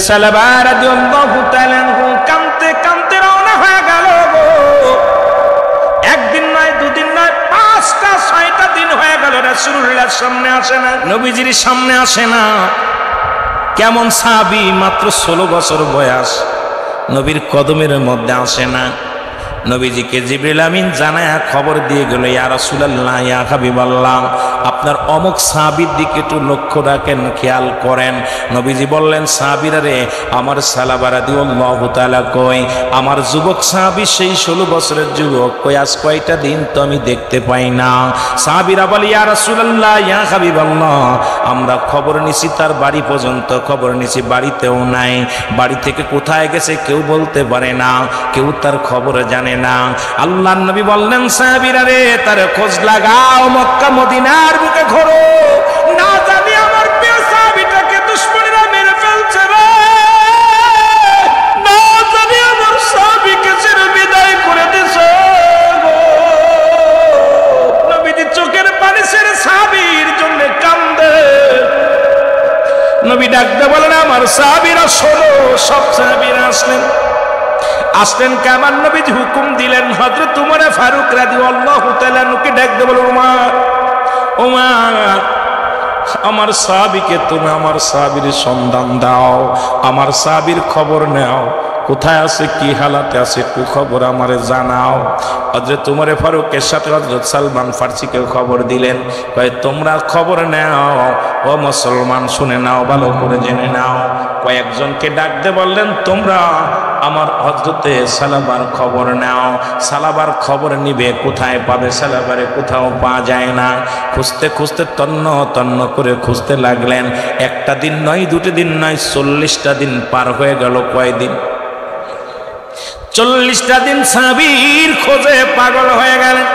সালাবা রাদিয়াল্লাহু তাআলা কাঁদতে কাঁদতে রওনা হয়ে গেল গো। একদিন নয়, দুদিন নয়, 5টা 6টা দিন হয়ে গেল রাসূলুল্লাহর সামনে আসে না, নবীজির সামনে আসে না। কেমন সাহাবী, মাত্র 16 বছর বয়স, নবীর কদমের মধ্যে আসে না। নবীজিকে জিবরিল আমিন জানায় খবর দিয়ে গেল, ইয়া রাসূলুল্লাহ, ইয়া হাবিবাল্লাহ, আপনার অমুক সাহাবীর দিকে একটু লক্ষ্য রাখেন, খেয়াল করেন। নবীজি বললেন, সাহাবীরা রে, আমার সালাবা রাদিয়াল্লাহু তাআলা কই? আমার যুবক সাহাবী, সেই 16 বছরের যুবক কই? আজ কয়টা দিন তো আমি দেখতে পাই না। সাহাবীরা বলে, ইয়া রাসূলুল্লাহ, ইয়া হাবিবাল্লাহ, আমরা খবর নিছি তার বাড়ি পর্যন্ত, খবর নিছি বাড়িতেও নাই। বাড়ি থেকে কোথায় গেছে কেউ বলতে পারে না, কেউ তার খবর জানে না। আল্লাহর নবী বললেন, সাহাবীরা রে, তার খোঁজ লাগাও, মক্কা মদিনার বুকে ঘোরো, না জানি আমার প্রিয় সাহাবীটাকে দুশমনেরা মেরে ফেলছে রে, না জানি আমার সাহাবীকে ছেড়ে বিদায় করে দিছে গো। নবীজি চোখের পানি ছেড়ে সাহাবীর জন্য কান্দে। নবী ডাকতে বলেন, আমার সাহাবীরা শোনো। সব সাহাবীরা আসলেন কেমন? নবীজি হুকুম দিলেন, হযরত উমর ফারুক রাদিয়াল্লাহু তাআলা নুকে ডাকতে বলেন, উমর, উমর, আমার সাহাবীকে তুমি আমার সাহাবীর সন্ধান দাও, আমার সাহাবীর খবর নাও, কোথায় আছে, কি হালাতে আছে, একটু খবর আমারে জানাও। হযরত উমর ফারুকের সাথে হযরত সালমান ফারসিকে খবর দিলেন, কয় তোমরা খবর নাও, ও মুসলমান শুনে নাও, ভালো করে জেনে নাও। কয়েকজনকে ডাকতে বললেন, তোমরা আমার হযরতে সালাবার খবর নাও। সালাবার খবর নিবে, কোথায় পাবে? সালাবারে কোথাও পাওয়া যায় না। খুঁজতে খুঁজতে তন্ন তন্ন করে খুঁজতে লাগলেন। একটা দিন নয়, দুটো দিন নয়, 40টা দিন পার হয়ে গেল। কয়দিন? 40টা দিন সাহাবীর খোঁজে পাগল হয়ে গেলেন।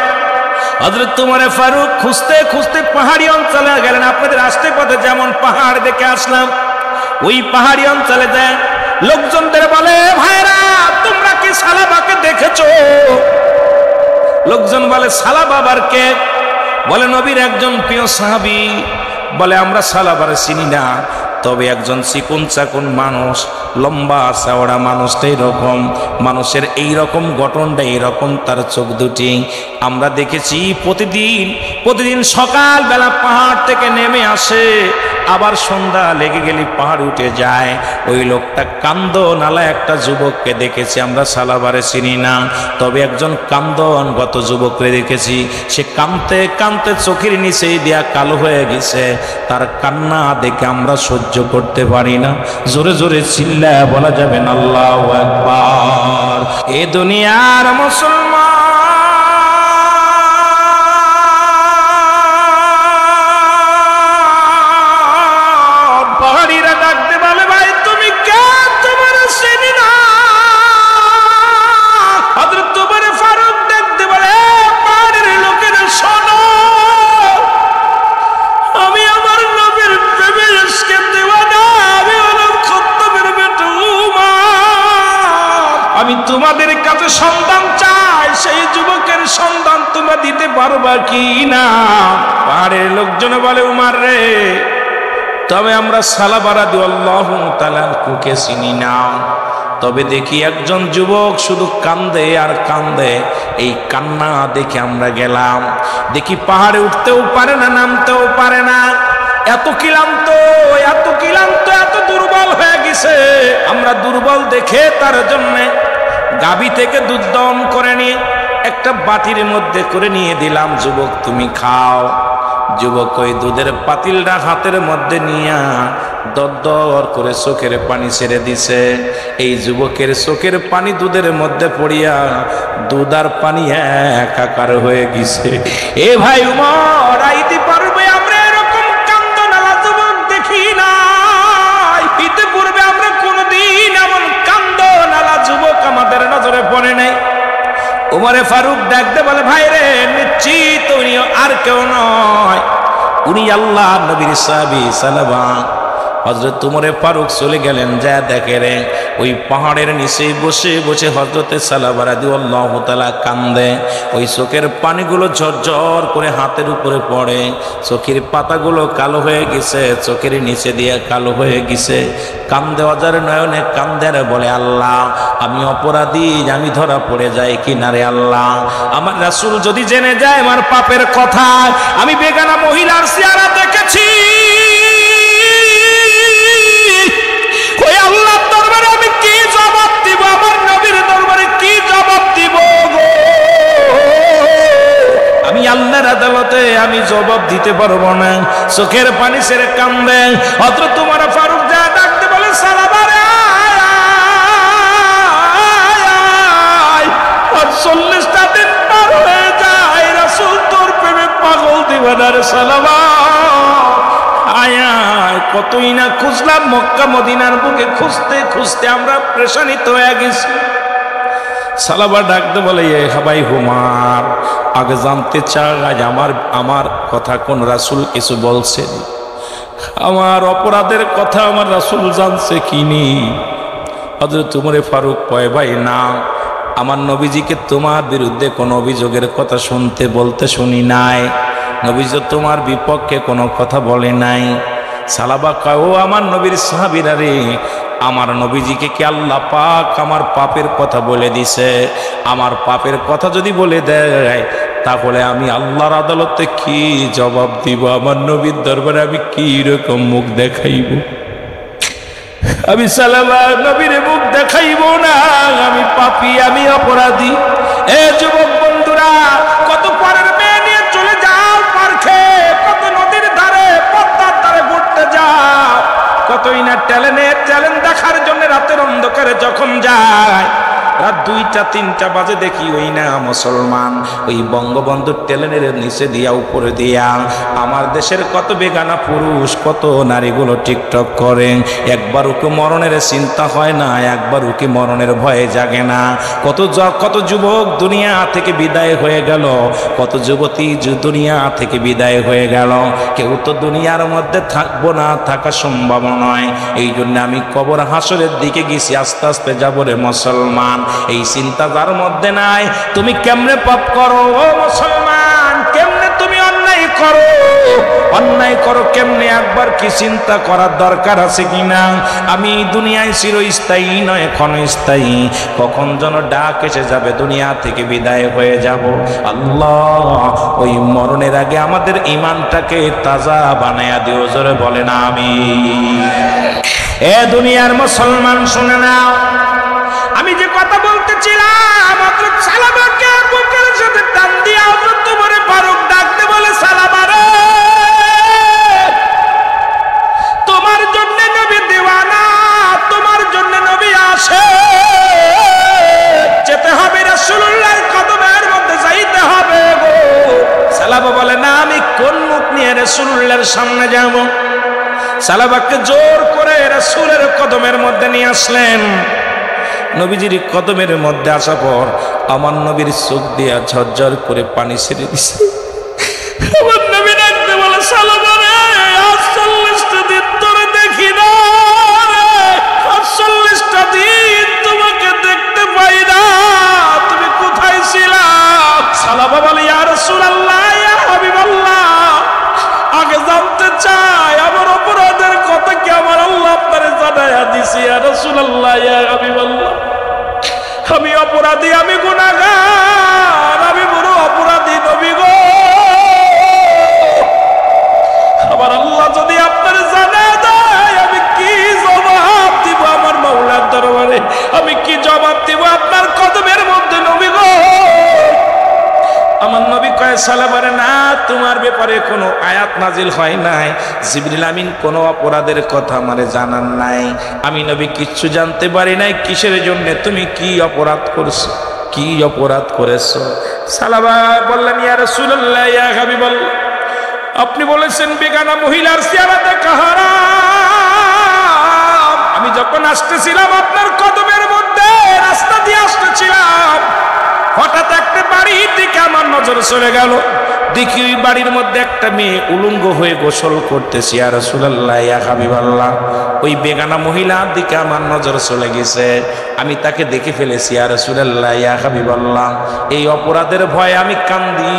হযরত উমর ফারুক খুঁজতে খুঁজতে পাহাড়ি অঞ্চলে গেলেন। আপনাদের আসতে পথে যেমন পাহাড় দেখে আসলাম, ওই পাহাড়ি অঞ্চলে যায়। লোকজনদের বলে, ভাইরা, তোমরা কি সালাবাকে দেখেছো? লোকজন বলে, সালাবা আবার কে? বলে, নবীর একজন প্রিয় সাহাবী। বলে, আমরা সালাবারে চিনি না, তবে একজন চিকুন চাকুন মানুষ, লম্বা চওড়া মানুষটা এরকম, মানুষের এইরকম গঠনটা এইরকম, তার চোখ দুটি আমরা দেখেছি। প্রতিদিন সকালবেলা পাহাড় থেকে নেমে আসে, আবার সন্ধ্যা লেগে গেলে পাহাড় উঠে যায়। ওই লোকটা কান্দনালা একটা যুবককে দেখেছি, আমরা সালাবারে চিনি না, তবে একজন কান্দনগত যুবককে দেখেছি। সে কাঁদতে কাঁদতে চোখের নিচেই দিয়া কালো হয়ে গেছে। তার কান্না দেখে আমরা সহ্য করতে পারি না। জোরে জোরে চিল্লায় বলা যাবে না আল্লাহু আকবার। এ দুনিয়ার মুসলমান, পাহাড়িরা ডাকতে বলে, ভাই তুমি কে? তোমার চিনি না। হযরত উমর ফারুক ডাকতে বলে, পাহাড়ের লোকেরা শোনো, আমি আমার নবীর প্রেমের ইশকে দেওয়ানা, আমি হলাম খাত্তাবের বেটা উমর। আমি তোমাদের কাছে সন্ধান চাই, সেই যুবকের সন্ধান তোমরা দিতে পারবা কি না? পাহাড়ের লোকজন বলে, উমর রে, তবে আমরা সালাবা রাদিয়াল্লাহু তাআলা কুকে চিনি না, তবে দেখি একজন যুবক শুধু কান্দে আর কান্দে। এই কান্না দেখে আমরা গেলাম। দেখি পাহাড়ে উঠতেও পারে না, নামতেও পারে না, এত ক্লান্ত, এত ক্লান্ত, এত দুর্বল হয়ে গেছে। আমরা দুর্বল দেখে তার জন্য গাভী থেকে দুধ দম করে নিয়ে একটা বাটির মধ্যে করে নিয়ে দিলাম, যুবক তুমি খাও। যুবক ওই দুধের পাতিলটা হাতের মধ্যে নিয়া দরদর করে চোখের পানি ছেড়ে দিছে। এই যুবকের চোখের পানি দুধের মধ্যে পড়িয়া দুধ আর পানি একাকার হয়ে গেছে। এ ভাই উমর, আইতে পারবে? আমরা এরকম কান্দনালা যুবক দেখি না। ইতিপূর্বে আমরা কোনদিন এমন কান্দনালা যুবক আমাদের নজরে পড়ে নাই। উমরে ফারুক ডাকতে বলে, ভাই রে, নিশ্চিত উনি আর কেউ নয়, উনি আল্লাহ নবীর সাহাবী সালাবা। হযরত উমরে ফারুক চলে গেলেন, যা দেখে রে ওই পাহাড়ের নিচে বসে বসে হযরতে সালাবা রাদিয়াল্লাহু তাআলা কান্দে। ওই চোখের পানিগুলো ঝরঝর করে হাতের উপরে পড়ে, চোখের পাতাগুলো কালো হয়ে গেছে, চোখের নিচে দিয়ে কালো হয়ে গেছে। কান্দে অজার নয়নে কান্দে আর বলে, আল্লাহ আমি অপরাধী, আমি ধরা পড়ে যাই কিনারে আল্লাহ। আমার রাসূল যদি জেনে যায় আমার পাপের কথা, আমি বেগানা মহিলার চেহারা দেখেছি, ওই আল্লাহর দরবারে আমি কি জবাব দিব, আমার নবীর দরবারে কি জবাব দিব গো? আমি আল্লাহর আদালতে আমি জবাব দিতে পারবো না। চোখের পানি ছেড়ে কান্দে। হযরত উমর ফারুক যা ডাকতে বলে, সালাবা রে 40টা দিন পার হয়ে যায়, রাসূল তোর প্রেমে পাগল দিওয়ানার সালাবা। কতই না খুঁজলাম, মক্কা মদিনার বুকে খুঁজতে খুঁজতে আমরা পেরেশানিত হয়ে গেছি। সালাবা ডাকতে বলে, এ হাবাই হুমার, আগে জানতে চাই আমার কথা কোন রাসূল কিছু বলছেন? আমার অপরাধের কথা আমার রাসূল জানছে কিনি? হযরত উমর ফারুক কয়, ভাই না, আমার নবীজিকে তোমার বিরুদ্ধে কোনো অভিযোগের কথা বলতে শুনি নাই। নবীজি তোমার বিপক্ষে কোনো কথা বলে নাই। সালাবা কয়, ও আমার নবীর সাহাবীরা রে, আমার নবীজিকে কি আল্লাহ পাক আমার পাপের কথা বলে দিছে? আমার পাপের কথা যদি বলে দেয় তাহলে আমি আল্লাহর আদালতে কি জবাব দিব? আমার নবীর দরবারে আমি কি রকম মুখ দেখাইব? আমি সালাবা নবীর মুখ দেখাইব না, আমি পাপী, আমি অপরাধী। এ যুবক বন্ধুরা, কত পরের মেয়ে নিয়ে চলে যাও পার্কে, কত নদীর ধারে পদ্মার ধারে ঘুরতে যাও, কতই না ট্যালেন্ট দেখার জন্য রাতের অন্ধকারে যখন যায়, রাত 2টা 3টা বাজে দেখি ওই না মুসলমান ওই বঙ্গবন্ধুর ট্যালেন্টের নিচে দিয়া উপরে দিয়া আমার দেশের কত বেগানা পুরুষ, কত নারীগুলো টিকটক করেন। একবার ওকে মরণের চিন্তা হয় না, একবার ওকে মরণের ভয়ে জাগে না। কত যুবক দুনিয়া থেকে বিদায় হয়ে গেল, কত যুবতী দুনিয়া থেকে বিদায় হয়ে গেল। কেউ তো দুনিয়ার মধ্যে থাকবো না, থাকা সম্ভব নয়। এই জন্য আমি কবর হাসরের দিকে গেছি, আস্তে আস্তে যাবো রে মুসলমান। এই চিন্তা যার মধ্যে নাই, তুমি কেমনে পাপ করো ও মুসলমান, কেমনে তুমি অন্যায় করো কেমনে, একবার কি চিন্তা করার দরকার আছে কিনা? আমি দুনিয়ায় চিরস্থায়ী নয়, ক্ষণস্থায়ী। কখন যেন ডাক এসে যাবে, দুনিয়া থেকে বিদায় হয়ে যাব। আল্লাহ ওই মরণের আগে আমাদের ঈমানটাকে তাজা বানায়া দিও, জোরে বলেন আমিন। এ দুনিয়ার মুসলমান শুনে নাও, আমি যে কথা বলতেছিলাম, হযরত সালাবাকে বুকের সাথে টান দিয়ে হযরত উমর ফারুক ডাকতে বলে, সালাবা রে, তোমার জন্য নবী দিওয়ানা, তোমার জন্য নবী আসে, যেতে হবে রাসূলুল্লাহর কদমের মধ্যে যাইতে হবে গো। সালাবা বলে, না, আমি কোন মুখ নিয়ে রাসূলুল্লাহর সামনে যাব? সালাবাকে জোর করে রাসূলের কদমের মধ্যে নিয়ে আসলেন। নবীজির কদমের মধ্যে আসা পর আমার নবীর চোখ দিয়া ঝরঝর করে পানি ছেড়ে দিছে। আমার নবী ডাকতে বলে, সালাবা রে, 48টা দিন ধরে দেখি না, 48টা দিন তোমাকে দেখতে পাই না, তুমি কোথায় ছিলা? সালাবা বলে, ইয়া রাসূলুল্লাহ, ইয়া হাবিবাল্লাহ, আগে জানতে চাই আমার অপরাধের কথা কি আমার আল্লাহ আপনারে জানায়া দিছে? ইয়া রাসূলুল্লাহ, ইয়া হাবিবাল্লাহ, আমি অপরাধী, আমি গুনাহগার, আমি বড় অপরাধী নবী গো। আমার আল্লাহ যদি আপনারে জানায়া দেয়, আমি কি জবাব দিব আমার মাওলার দরবারে? আমি কি জবাব দিব আপনার কদমের মধ্যে নবী গো? আমার নবী কয়, সালাবারে, না, তোমার ব্যাপারে কোনো আয়াত নাজিল হয় নাই, জিবরিল আমিন কোনো অপরাধের কথা আমারে জানান নাই, আমি নবী কিচ্ছু জানতে পারি নাই কিসের জন্য তুমি কি অপরাধ করছো, কি অপরাধ করেছো? সালাবা বললেন, ইয়া রাসূলুল্লাহ, ইয়া হাবিবাল্লাহ, আপনি বলেছেন বেগানা মহিলার চেহারা দেখা হারাম। আমি যখন আসতেছিলাম আপনার কদমের মধ্যে, রাস্তা দিয়ে আসতেছিলাম, হঠাৎ একটা বাড়ির দিকে আমার নজর চলে গেল। দেখি ওই বাড়ির মধ্যে একটা মেয়ে উলঙ্গ হয়ে গোসল করতেছে। ইয়া রাসূলুল্লাহ, ইয়া হাবিবাল্লাহ, ওই বেগানা মহিলার দিকে আমার নজর চলে গেছে, আমি তাকে দেখে ফেলেছি। ইয়া রাসূলুল্লাহ, ইয়া হাবিবাল্লাহ, এই অপরাধের ভয়ে আমি কান্দি,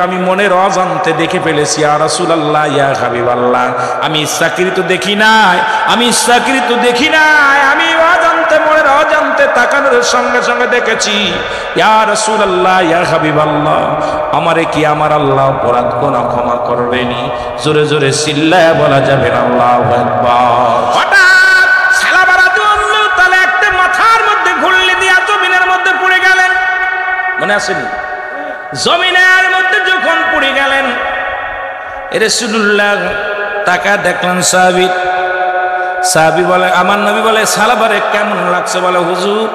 আমি মনের অজান্তে দেখে ফেলেছি। ইয়া রাসূলুল্লাহ, ইয়া হাবিবাল্লাহ, আমি ইচ্ছাকৃত দেখি নাই, আমি মনের অজান্তে তাকানোর সঙ্গে সঙ্গে দেখেছি। ইয়া রাসূলুল্লাহ, ইয়া হাবিবাল্লাহ, আমারে কি আমার আল্লাহ অপরাধ গুনাহ ক্ষমা করবেনি? জোরে জোরে চিল্লায়া বলা যাবে না আল্লাহু আকবার। হঠাৎ সালাবা রাদিয়াল্লাহু তাআলা একটা মাথার মধ্যে ঘুরলি দিয়া জমিনের মধ্যে পড়ে গেলেন। মনে আছেন? জমিনের মধ্যে যখন পড়ে গেলেন, রাসূলুল্লাহ তাকা দেখলেন সাহাবী বলে, আমার নবী বলে, সালাবারে কেমন লাগছে? বলে, হুজুর,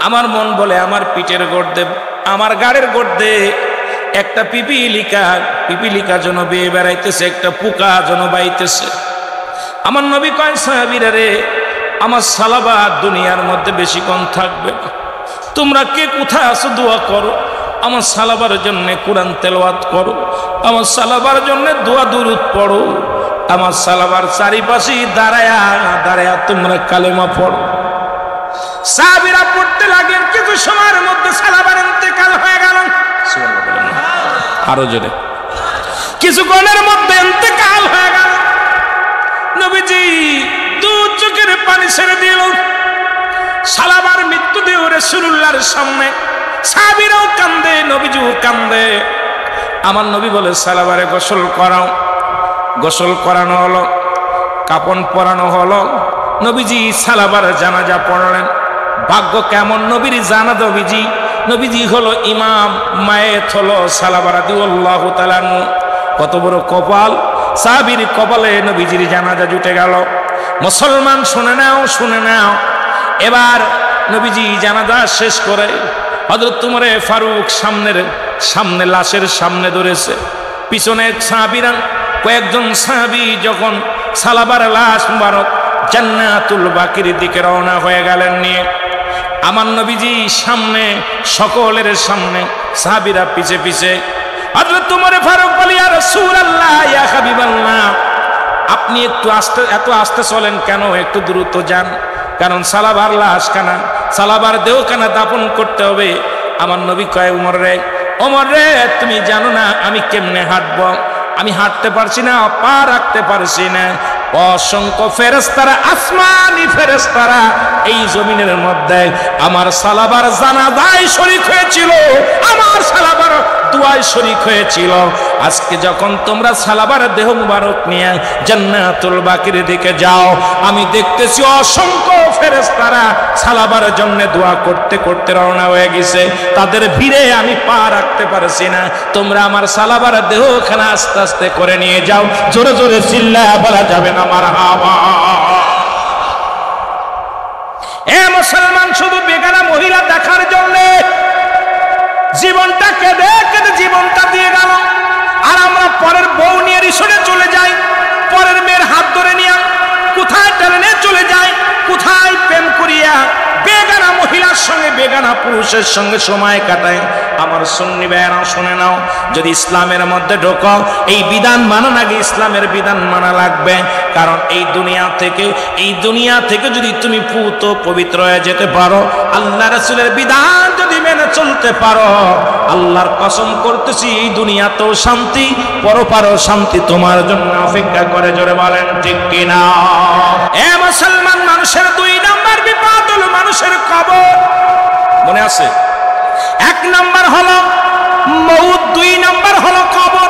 আমার মন বলে আমার পিঠের গর্দে, আমার গাড়ের গর্দে একটা পিপিলিকা যেন বেয়ে বেড়াইতেছে, একটা পোকা যেন বাইতেছে। আমার নবী কয়, সাহাবীরা রে, আমার সালাবা দুনিয়ার মধ্যে বেশিক্ষণ থাকবে না, তোমরা কে কোথায় আছো দোয়া করো, আমার সালাবার জন্য কোরআন তেলাওয়াত করো, আমার সালাবার জন্য দোয়া দুরূদ পড়ো, আমার সালাবার চারিপাশে দাঁড়ায়া তোমরা কালেমা পড়ো। সাহাবীরা পড়তে লাগেন, কিছু সময়ের মধ্যে সালাবার ইন্তেকাল হয়ে গেল। আরো জোরে, কিছুক্ষণের মধ্যে ইন্তেকাল হয়ে গেল। নবীজি দু চোখের পানি ছেড়ে দিল। সালাবার মৃত্যু দিয়ে রাসূলুল্লাহর সামনে সাহাবীরাও কান্দে, নবীজিও কান্দে। আমার নবী বলে, সালাবারে গোসল করাও। গোসল করানো হলো, কাপন পরানো হলো। নবীজি সালাবার জানাজা পড়লেন। ভাগ্য কেমন নবীর জানাজা, নবীজি হলো ইমাম, মায়েত হলো সালাবা রাদিয়াল্লাহু তাআলা। কত বড় কপাল! সাহাবীর কপালে নবীজির জানাজা জুটে গেল। মুসলমান শুনে নাও, এবার নবীজি জানাজা শেষ করে হযরত উমরে ফারুক সামনে লাশের সামনে ধরেছে, পিছনে সাহাবীরা, কয়েকজন সাহাবী যখন সালাবার লাশ মুবারক জান্নাতুল বাকির দিকে রওনা হয়ে গেলেন নিয়ে, আমার নবীজি সামনে, সকলের সামনে, সাহাবীরা পিছে পিছে। হযরত উমর ফারুক বলে, ইয়া রাসূলুল্লাহ, ইয়া হাবিবাল্লাহ, আপনি এত আস্তে চলেন কেন? একটু দ্রুত যান, কারণ সালাবার লাশ কানা, সালাবার দেহ কানা দাফন করতে হবে। আমার নবী কয়, ওমর রে, তুমি জানো না আমি কেমনে হাঁটবো? আমি হাঁটতে পারছি না, পা রাখতে পারছি না। অসংখ্য ফেরেশতারা, আসমানি ফেরেশতারা এই জমিনের মধ্যে আমার সালাবার জানাজায় শরীক হয়েছিল, আমার সালাবার দুয়ায় শরীক হয়েছিল। আজকে যখন তোমরা সালাবার দেহ মুবারক নিয়ে জান্নাতুল বাকির দিকে যাও, আমি দেখতেছি অসংখ্য ফেরেশতারা সালাবার জন্য দোয়া করতে করতে রওনা হয়ে গেছে। তাদের ভিড়ে আমি পা রাখতে পারছি না। তোমরা আমার সালাবার দেহখানা আস্তে আস্তে করে নিয়ে যাও। জোরে জোরে চিল্লায়া বলা যাবে না মারহাবা। এ মুসলমান, শুধু বেগানা মহিলা দেখার জন্য জীবনটা কেঁদে কেঁদে জীবনটা দিয়ে গেল। আর আমরা পরের বউ নিয়ে রিসোর্টে চলে যাই, পরের মেয়ের হাত ধরে নিয়ে কোথায় ট্রেনে চলে যাই, কোথায় প্রেম করিয়া বেগানা মহিলার সঙ্গে, বেগানা পুরুষের সঙ্গে সময় কাটায়। আমার সুন্নি ভাইয়েরা শুনে নাও, যদি ইসলামের মধ্যে ঢোকো, এই বিধান মানা নাকি ইসলামের বিধান মানা লাগবে। কারণ এই দুনিয়া থেকে যদি তুমি পুত পবিত্র হয়ে যেতে পারো, আল্লাহ রাসূলের বিধান যদি মেনে চলতে পারো, আল্লাহর কসম করতেছি এই দুনিয়াতেও শান্তি, পরপারও শান্তি তোমার জন্য অপেক্ষা করে। জোরে বলেন ঠিক কিনা? এ মুসলমান, মানুষের দুই নাম্বার বিপদ হলো মানুষের কবর। মনে আছে? এক নাম্বার হলো মউত, দুই নাম্বার হলো কবর।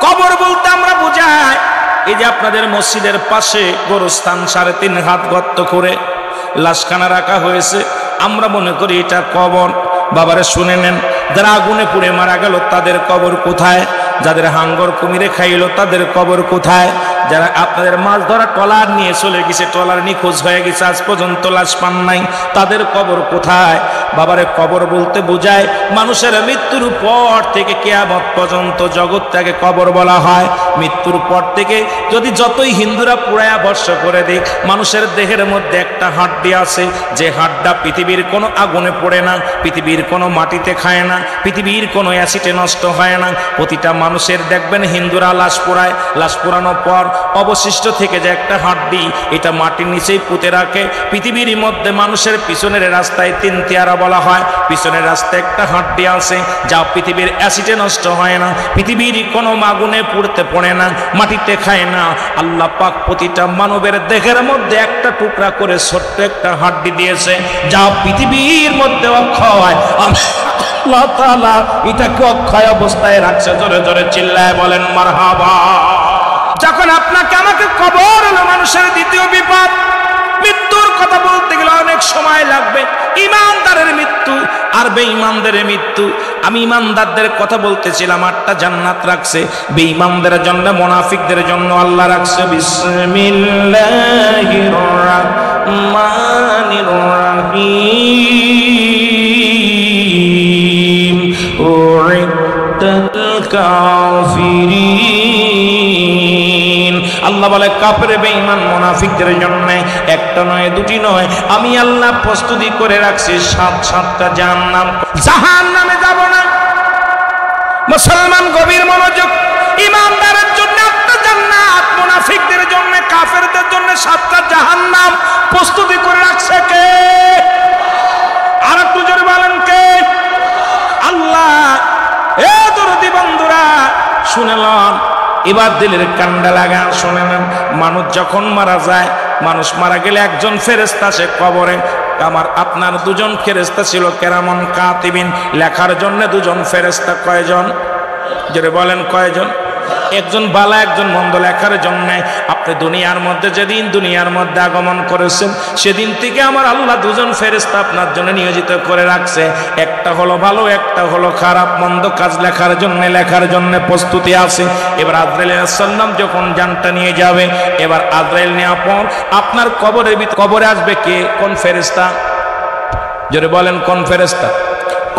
কবর বলতে আমরা বুঝাই, এই যে আপনাদের মসজিদের পাশে গোরস্থান 3.5 হাত গর্ত করে লাশখানা রাখা হয়েছে, আমরা মনে করি এটা কবর। বাবারে শুনে নেন, যারা আগুনে পুড়ে মারা গেল তাদের কবর কোথায়? যাদের হাঙ্গর কুমিরে খাইলো তাদের কবর কোথায়? যারা আপনাদের মাছ ধরা ট্রলার নিয়ে চলে গেছে, ট্রলার নিখোঁজ হয়ে গেছে, আজ পর্যন্ত লাশ পান নাই, তাদের কবর কোথায়? বাবারে কবর বলতে বোঝায় মানুষের মৃত্যুর পর থেকে কিয়ামত পর্যন্ত জগৎটাকে কবর বলা হয়। মৃত্যুর পর থেকে যদি যতই হিন্দুরা পুরায়া বর্ষ করে দেখ, মানুষের দেহের মধ্যে একটা হাড্ডি আছে, যে হাড্ডা পৃথিবীর কোনো আগুনে পড়ে না, পৃথিবীর কোনো মাটিতে খায় না, পৃথিবীর কোনো অ্যাসিডে নষ্ট হয় না। প্রতিটা মানুষের দেখবেন হিন্দুরা লাশ পোড়ায়, লাশ পোড়ানোর পর অবশিষ্ট থেকে যে একটা হাড্ডি, এটা মাটির নিচেই পুঁতে রাখে। পৃথিবীর মধ্যে মানুষের পিছনের রাস্তায় তিন তিয়ারা বলা হয়, পিছনের রাস্তায় একটা হাড্ডি আছে যা পৃথিবীর অ্যাসিডে নষ্ট হয় না, পৃথিবীর কোনো আগুনে পুড়তে পড়ে না, মাটিতে খায় না। আল্লাহ পাক প্রতিটা মানবের দেহের মধ্যে একটা টুকরা করে ছোট্ট একটা হাড্ডি দিয়েছে যা পৃথিবীর মধ্যে অক্ষয়। আল্লাহ তাআলা এটাকে অক্ষয় অবস্থায় রাখছে। জোরে জোরে চিল্লায় বলেন মারহাবা। যখন আপনাকে আমাকে কবর হলো মানুষের দ্বিতীয় বিপদ। মৃত্যুর কথা বলতে গেলে অনেক সময় লাগবে। ইমানদারের মৃত্যু আর বেঈমানদের মৃত্যু। আমি ইমানদারদের কথা বলতেছিলাম, 8টা জান্নাত রাখছে, বেঈমানদের জন্য মুনাফিকদের জন্য আল্লাহ রাখছে বিসমিল্লাহির রাহমানির রাহিম উইদ্দাতুল কাফিরিন। আল্লাহ বলে কাফের বেঈমান মুনাফিকদের জন্য একটা নয় দুটি নয়, আমি আল্লাহ প্রস্তুতি করে রাখছি 7টা জাহান্নাম। জাহান্নামে যাব না মুসলমান, গভীর মনোযোগ। ইমানদারের জন্য 8টা জান্নাত, মুনাফিকদের জন্য কাফেরদের জন্য 7টা জাহান্নাম প্রস্তুতি করে রাখছে কে? আর একটু জোরে বলেন কে? আল্লাহ। এ দরদি বন্ধুরা শুনেলেন, এবার দিলের কান্ডা লাগা শুনে নেন। মানুষ যখন মারা যায়, মানুষ মারা গেলে একজন ফেরেশতা সে কবরে, আমার আপনার দুজন ফেরেশতা ছিল কেরামন কাতিবিন, লেখার জন্য দুজন ফেরেশতা। কয়জন? জোরে বলেন কয়জন? একজন বালা একজন মন্দ লেখার জন্য। আপনি দুনিয়ার মধ্যে যেদিন দুনিয়ার মধ্যে আগমন করেছেন সেদিন থেকে আমার আল্লাহ দুজন ফেরেশতা আপনার জন্য নিয়োজিত করে রাখছে। একটা হলো ভালো, একটা হলো খারাপ। মন্দ কাজ লেখার জন্য প্রস্তুতি আছে। এবার আজরাইল আলাইহিস সালাম যখন জানটা নিয়ে যাবে, এবার আজরাইল নেওয়ার পর আপনার কবরে আসবে কে? কোন ফেরেশতা? জোরে বলেন কোন ফেরেশতা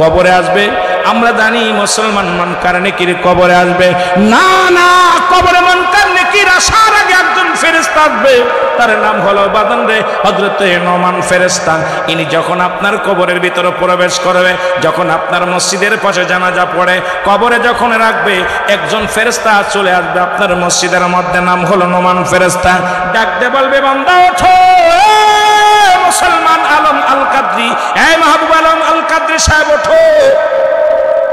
কবরে আসবে? আমরা জানি মুসলমান মুনকার নেকির কবরে আসবে না। না, কবরে মুনকার নেকির আসার আগে একজন ফেরেশতা আসবে, তার নাম হলো বাদান রে হযরতে নোমান ফেরেশতা। ইনি যখন আপনার কবরের ভিতরে প্রবেশ করবে, যখন আপনার মসজিদের পাশে জানাজা পড়ে কবরে যখন রাখবে, একজন ফেরেশতা চলে আসবে আপনার মসজিদের মধ্যে, নাম হলো নোমান ফেরেশতা। ডাকতে বলবে বান্দা ওঠো, মুসলমান আলম আল কাদরি, এই মাহবুব আলম আল কাদরি সাহেব ওঠো।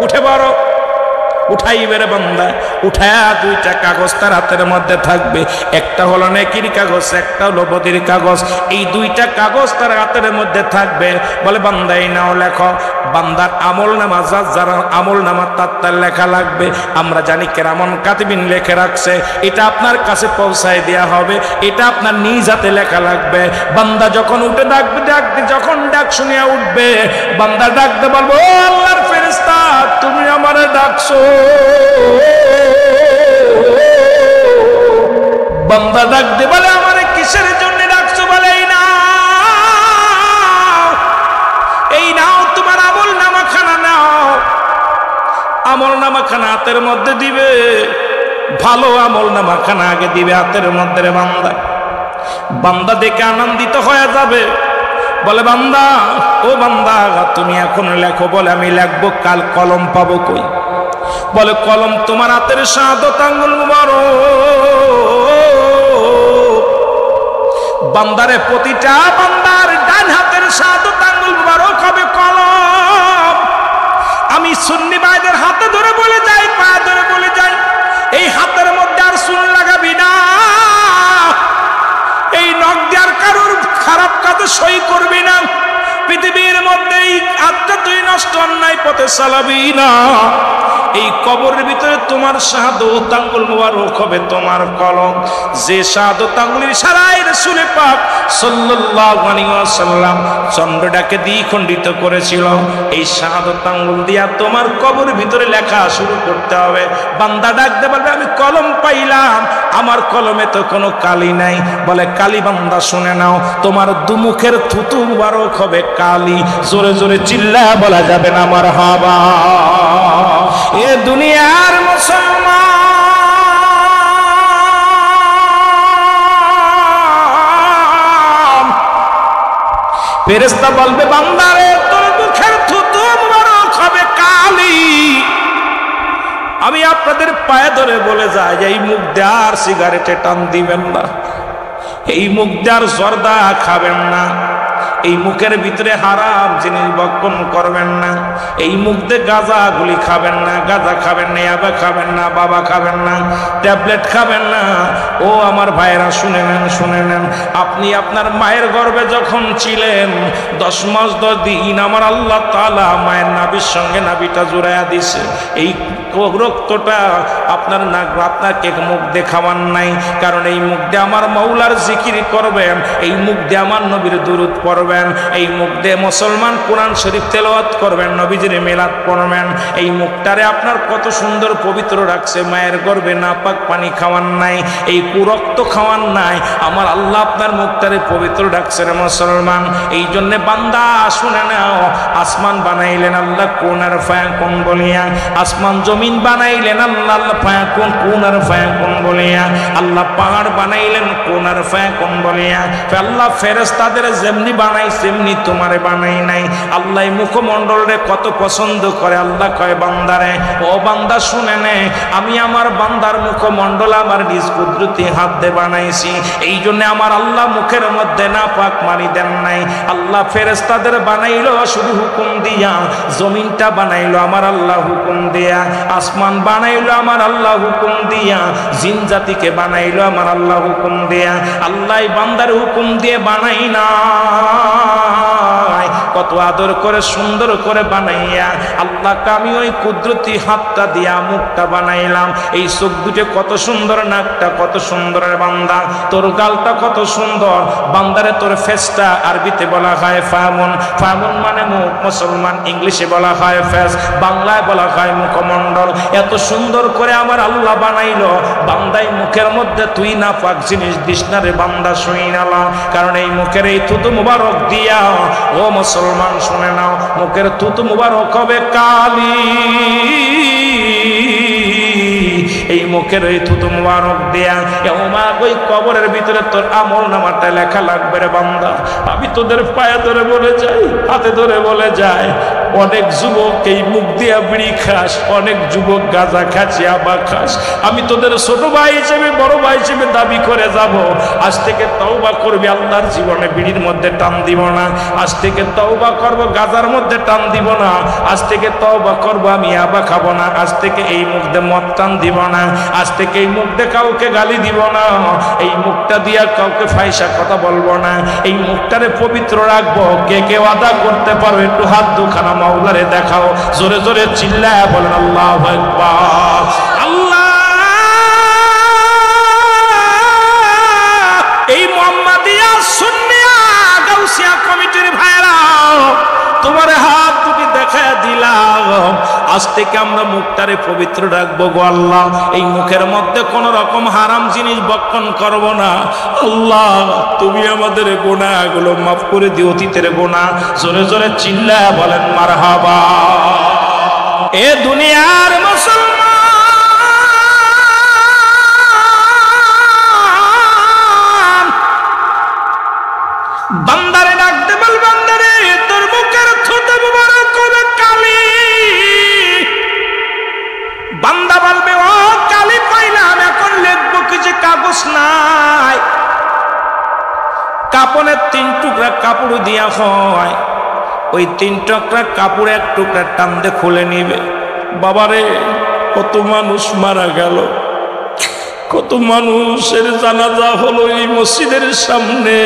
উঠে বড় উঠাইবে রে বান্দা। উঠায়া 2টা কাগজ তার হাতের মধ্যে থাকবে, একটা হলো নেকির কাগজ, একটা হলো বদির কাগজ। এই 2টা কাগজ তার হাতের মধ্যে থাকবে। বলে বান্দা এই নাও লেখো। বান্দার আমল নামা, যার আমল নামা তার লেখা লাগবে। আমরা জানি কেরামন কাতিবিন লিখে রাখছে, এটা আপনার কাছে পৌঁছায় দেয়া হবে, এটা আপনার নিজ হাতে লেখা লাগবে। বান্দা যখন উঠে ডাকবে, যখন ডাক শুনিয়া উঠবে, বান্দা ডাকতে বলবো ও আল্লাহর ফেরেশতা, তুমি আমারে ডাকছো। বান্দা ডাকতে বলে আমারে কিসের জন্য ডাকছো? বলে এই নাও তোমার আমল নামাখানা নাও। আমল নামাখানা হাতের মধ্যে দিবে, ভালো আমল নামাখানা আগে দিবে হাতের মধ্যে। রে বান্দা, বান্দা দেখে আনন্দিত হয়ে যাবে। বলে বান্দা, ও বান্দা তুমি এখন লেখো। বলে আমি লিখবো, কাল কলম পাবো কই? বলে কলম তোমার হাতের শাহাদাত আঙ্গুল মুবারক। বান্দারে প্রতিটা বান্দার ডান হাতের শাহাদাত আঙ্গুল মুবারক হবে কলম। আমি সুন্নি ভাইদের হাতে ধরে বলে যাই, পায়ে ধরে বলে যাই, এই হাতের মধ্যে আর সুন লাগাবি না। এই নখ দেওয়ার কারোর খারাপ কাজে সই করবি না। পৃথিবীর মধ্যে এই হাতটা তুই নখ নষ্ট অন্যায় পথে চালাবি না। এই কবরের ভিতরে তোমার শাহাদত আঙ্গুল মোবারক হবে তোমার কলম। যে শাহাদত আঙ্গুলের ইশারায় রাসূল পাক সাল্লাল্লাহু আলাইহি ওয়াসাল্লাম চন্দ্রটাকে দ্বিখণ্ডিত করেছিল, এই শাহাদত আঙ্গুল দিয়া তোমার কবরের ভিতরে লেখা শুরু করতে হবে। বান্দা ডাকতে বলবে আমি কলম পাইলাম, আমার কলমে তো কোনো কালি নাই। বলে কালি বান্দা শুনে নাও, তোমার দুমুখের থুতু মুবারক হবে কালি। জোরে জোরে চিল্লা বলা যাবে না মারহাবা। এ দুনিয়ার মুসলমান, ফেরেশতা বলবে বান্দারে তোর মুখের থুতু মুবারক হবে কালি। আমি আপনাদের পায়ে ধরে বলে যাই, এই মুখ দিয়ে আর সিগারেটে টান দিবেন না, এই মুখ দিয়ে আর জর্দা খাবেন না, এই মুখের ভিতরে হারাম জিনিস ভক্ষণ করবেন না, এই মুখ দিয়ে গাঁজা গুলি খাবেন না, গাঁজা খাবেন না, ইয়াবা খাবেন না, বাবা খাবেন না, ট্যাবলেট খাবেন না। ও আমার ভাইয়েরা শুনে নেন, শুনে নেন। আপনি আপনার মায়ের গর্ভে যখন ছিলেন 10 মাস 10 দিন আমার আল্লাহ তাআলা মায়ের নাভির সঙ্গে নাভিটা জোড়াইয়া দিছে। এই রক্তটা আপনার নাক আপনাকে মুখ দেখাবার নাই, কারণ এই মুখ দিয়ে আমার মাওলার জিকির করবেন, এই মুখ দিয়ে আমার নবীর দুরূদ পড়বেন, এই মুখ দিয়ে মুসলমান কোরআন শরীফ তেলাওয়াত করবেন, নবীজির মিলাদ পড়বেন। এই মুখটারে আপনার কত সুন্দর পবিত্র রাখছে, মায়ের গর্ভে নাপাক পানি খাওয়ান নাই, এই কুরক্ত খাওয়ান নাই, আমার আল্লাহ আপনার মুখটারে পবিত্র রাখছে রে মুসলমান। এই জন্য বান্দা শুনে নাও, আসমান বানাইলেন আল্লাহ কুন আর ফায়াকুন বলিয়া, আসমান জমিন বানাইলেন আল্লাহ ফায়াকুন কুন আর ফায়াকুন বলিয়া, আল্লাহ পাহাড় বানাইলেন কুন আর ফায়াকুন বলিয়া। আল্লাহ ফেরেশতাদের যেমনি বানাই সেমনি তোমারে বানাই নাই। আল্লাহ মুখমণ্ডলে কত পছন্দ করে, আল্লাহ কয় বান্দারে ও বান্দা শুনে নে, আমি আমার বান্দার মুখমণ্ডল আমার নিজ কুদরতি হাত দিয়ে বানাইছি। এই জন্য আমার আল্লাহ মুখের মধ্যে না পাক মারি দেন নাই। আল্লাহ ফেরেশতাদের বানাইলো শুধু হুকুম দিয়া, জমিনটা বানাইলো আমার আল্লাহ হুকুম দিয়া, আসমান বানাইলো আমার আল্লাহ হুকুম দিয়া, জিন জাতিকে বানাইলো আমার আল্লাহ হুকুম দিয়া। আল্লাহ বান্দার হুকুম দিয়ে বানাই না, কত আদর করে সুন্দর করে বানাইয়া আল্লাহকে আমি ওই কুদরতি হাতটা দিয়া মুখটা বানাইলাম। এই চোখ দুটো কত সুন্দর, নাকটা কত সুন্দর, বান্দা তোর গালটা কত সুন্দর। বান্দারে তোর ফেসটা আরবিতে বলা হয় ফামুন, ফামুন মানে মুখ, মুসলমান ইংলিশে বলা হয় ফেস, বাংলায় বলা হয় মুখমণ্ডল। এত সুন্দর করে আমার আল্লাহ বানাইলো, বান্দাই মুখের মধ্যে তুই না পাক জিনিস দিস না রে বান্দা, শুই নালা। কারণ এই মুখের এই থুতু মুবারক দিয়া ও মুসলমান শুনে নাও, মুখের থুতু মুবারক হবে কালি। এই মুখের ওই থুতু মুবারক দিয়া ওই কবরের ভিতরে তোর আমল নামাটা লেখা লাগবে রে বান্দা। আমি তোদের পায়ে ধরে বলে যাই, হাতে ধরে বলে যাই, অনেক যুবক এই মুখ দিয়া বিড়ি খাস, অনেক যুবক গাঁজা খাস, ইয়াবা খাস। আমি তোদের ছোট ভাই হিসেবে, বড় ভাই হিসেবে দাবি করে যাব, আজ থেকে তওবা করবি, আল্লাহর জীবনে বিড়ির মধ্যে টান দিব না। আজ থেকে তওবা করব, গাঁজার মধ্যে টান দিব না। আজ থেকে তওবা করব, আমি ইয়াবা খাবো না। আজ থেকে এই মুখ দিয়ে মদ টান দিব না। আজ থেকে এই মুখ দিয়ে কাউকে গালি দিব না। এই মুখটা দিয়া কাউকে ফাইসা কথা বলবো না। এই মুখটারে পবিত্র রাখবো। কে কে ওয়াদা করতে পারো? একটু হাত দুখানা মাওলারে দেখাও, জোরে জোরে চিল্লায়া বলেন আল্লাহু আকবার। আল্লাহ এই মুহাম্মাদিয়া সুন্নিয়া গাউসিয়া কমিটির ভাইরা, তোমার হাত দুটি দেখা দিলাম, আজ থেকে আমরা মুখটারে পবিত্র রাখবো গো আল্লাহ। এই মুখের মধ্যে কোন রকম হারাম জিনিস ভক্ষণ করব না। আল্লাহ তুমি আমাদের গুনাহগুলো মাফ করে দিও, অতীতের গুনাহ। জোরে জোরে চিল্লায়া বলেন মারহাবা। এ দুনিয়ার মুসলমান, বান্দারে ডাকতে বল, বান্দারে তোর মুখের থুতু মুবারক হবে কালি। বান্দা বলবে ও কালি পাইলাম, এখন লিখবো কিছু, কাগজ নাই। কাপড়ের 3 টুকরা কাপড় দিয়া হয়, ওই 3 টুকরা কাপড় 1 টুকরা টান দিয়ে খুলে নিবে। বাবারে কত মানুষ মারা গেল, কত মানুষের জানাজা হলো এই মসজিদের সামনে,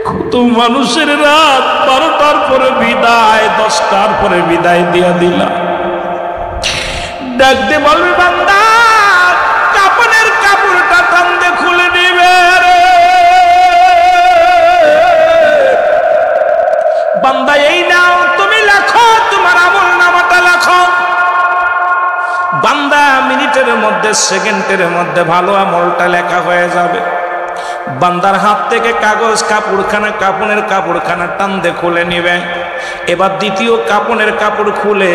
কত মানুষের রাত 12টার পরে বিদায়, 10টার পরে বিদায় দিয়া দিলা। ডাকতে বলবে বান্দা কাপনের কাপড়টা টানতে খুলে দিবে, বান্দা এই নাও তুমি লেখো, তোমার আমল নামাটা লেখো। বান্দা মিনিটের মধ্যে সেকেন্ডের মধ্যে ভালো আমলটা লেখা হয়ে যাবে। বান্দার হাত থেকে কাগজ কাপনের কাপড়খানা টানতে খুলে নিবে। এবার দ্বিতীয় কাপনের কাপড় খুলে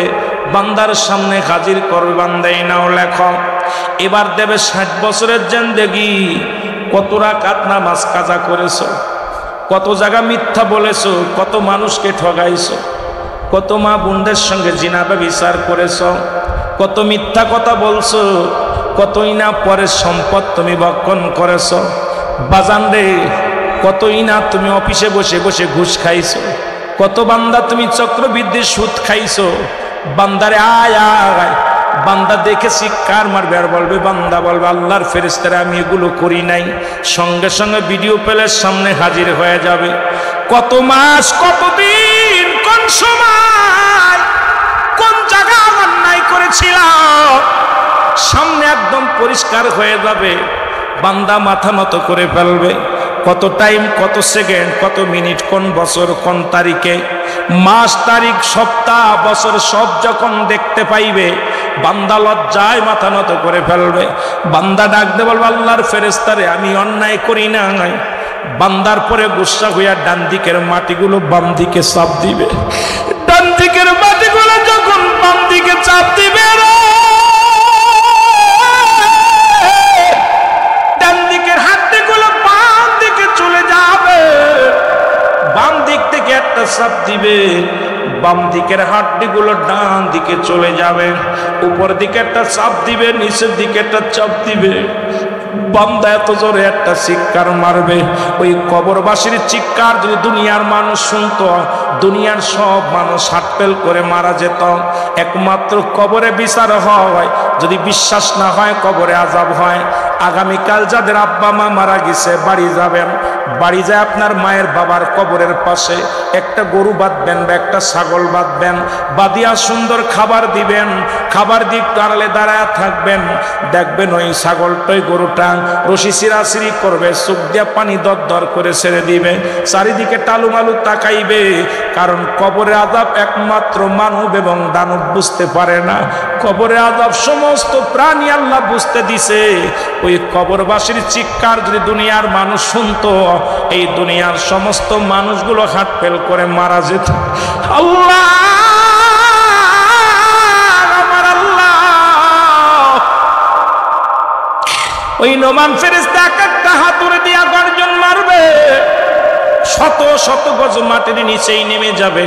বান্দার সামনে হাজির করবে, বান্দা এই নাও লেখো। এবার দেবে 60 বছরের জিন্দেগি, কত রাকাত নামাজ কাজা করেছো, কত জায়গা মিথ্যা বলেছো, কত মানুষকে ঠগাইছো, কত মা বোনদের সঙ্গে জিনা ব্যভিচার করেছো, কত মিথ্যা কথা বলছো, কতই না পরের সম্পদ তুমি ভক্ষণ করেছো। বাজান রে, কতই না তুমি অফিসে বসে বসে ঘুষ খাইছো, কত বান্দা তুমি চক্রবৃদ্ধির সুদ খাইছো। বান্দারে আয় আয়, বান্দা দেখেছি কার মারবে, আর বলবে বান্দা বলবে আল্লাহর ফেরেশতারা আমি এগুলো করি নাই। সঙ্গে সঙ্গে ভিডিও প্লের সামনে হাজির হয়ে যাবে। কত মাস, কত দিন, কোন সময়, কোন জায়গা অন্যায় করেছিলাম, সামনে একদম পরিষ্কার হয়ে যাবে। বান্দা মাথা নত করে ফেলবে। কত টাইম, কত সেকেন্ড, কত মিনিট, কোন বছর, কোন তারিখে, মাস, তারিখ, সপ্তাহ, বছর সব যখন দেখতে পাইবে, বান্দা লজ্জায় মাথা নত করে ফেলবে। বান্দা ডাকতে বলবে আল্লাহর ফেরেশতারে আমি অন্যায় করি না। বান্দার পরে গুসা হইয়া ডান দিকের মাটিগুলো বাম দিকে চাপ দিবে। ডান দিকের মাটিগুলো যখন বাম দিকে চাপ দিবে, ডান দিকের হাড্ডিগুলো বাম দিকে চলে যাবে। বাম দিক থেকে একটা চাপ দিবে, বাম দিকের হাড্ডিগুলো ডান দিকে চলে যাবে। উপর দিকে একটা চাপ দিবে, নিচের দিকে একটা চাপ দিবে। বান্দা এত জোরে একটা চিৎকার মারবে, ওই কবরবাসীর চিৎকার যদি দুনিয়ার মানুষ শুনতো, দুনিয়ার সব মানুষ হাটপেল করে মারা যেত। একমাত্র কবরে বিচার হয়। যদি বিশ্বাস না হয় কবরে আযাব হয়। আগামীকাল যাদের আব্বা মা মারা গেছে বাড়ি যাবেন, বাড়ি যায় আপনার মায়ের বাবার কবরের পাশে একটা গরু বাঁধবেন বা একটা ছাগল বাঁধবেন, বাঁধিয়া সুন্দর খাবার দিবেন। খাবার দিক আড়ালে দাঁড়ায় থাকবেন, দেখবেন ওই ছাগলটাই গরুটা রশি ছিঁড়াছিঁড়ি করবে, চোখ দিয়া পানি দর দর করে ছেড়ে দিবে, চারিদিকে টালুমালু তাকাইবে। কারণ কবরে আযাব একমাত্র মানব এবং দানব বুঝতে পারে না। কবরে আযাব সমস্ত প্রাণী আল্লাহ বুঝতে দিছে। ওই কবরবাসীর চিৎকার যদি দুনিয়ার মানুষ শুনতো, এই দুনিয়ার সমস্ত মানুষগুলো হাট ফেল করে মারা যেত। আল্লাহ, আমার আল্লাহ, ওই নোমান ফেরেশতা একটা হাতুড়ে দিয়া গর্জন মারবে, শত শত গজ মাটির নিচেই নেমে যাবে,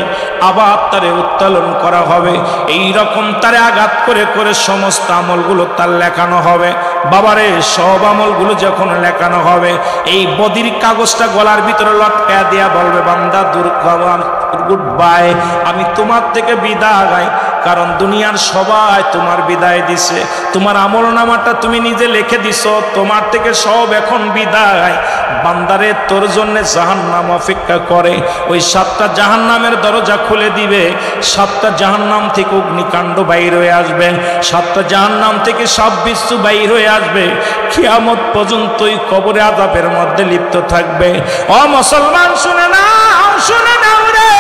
আবার তারে উত্তোলন করা হবে। এই রকম তারে আঘাত করে করে সমস্ত আমলগুলো তার লেখানো হবে। বাবারে, সব আমলগুলো যখন লেখানো হবে, এই বদির কাগজটা গলার ভিতরে লটকা দিয়া বলবে বান্দা গুড বাই, আমি তোমার থেকে বিদায়। কারণ দুনিয়ার সবাই তোমার বিদায় দিছে, তোমার আমল নামাটা তুমি নিজে লিখে দিছো, তোমার থেকে সব এখন বিদায়। বান্দারে, তোর জন্য জাহান্নাম অপেক্ষা করে। ওই 7টা জাহান্নামের দরজা খুলে দিবে, 7টা জাহান্নাম থেকে অগ্নিকাণ্ড বাইর হয়ে আসবে, 7টা জাহান্নাম থেকে সব বিশ্ব বাইর হয়ে আসবে। কিয়ামত পর্যন্ত এই কবরে আযাবের মধ্যে লিপ্ত থাকবে। ও মুসলমান, শুনে নাও, শুনে নাও রে।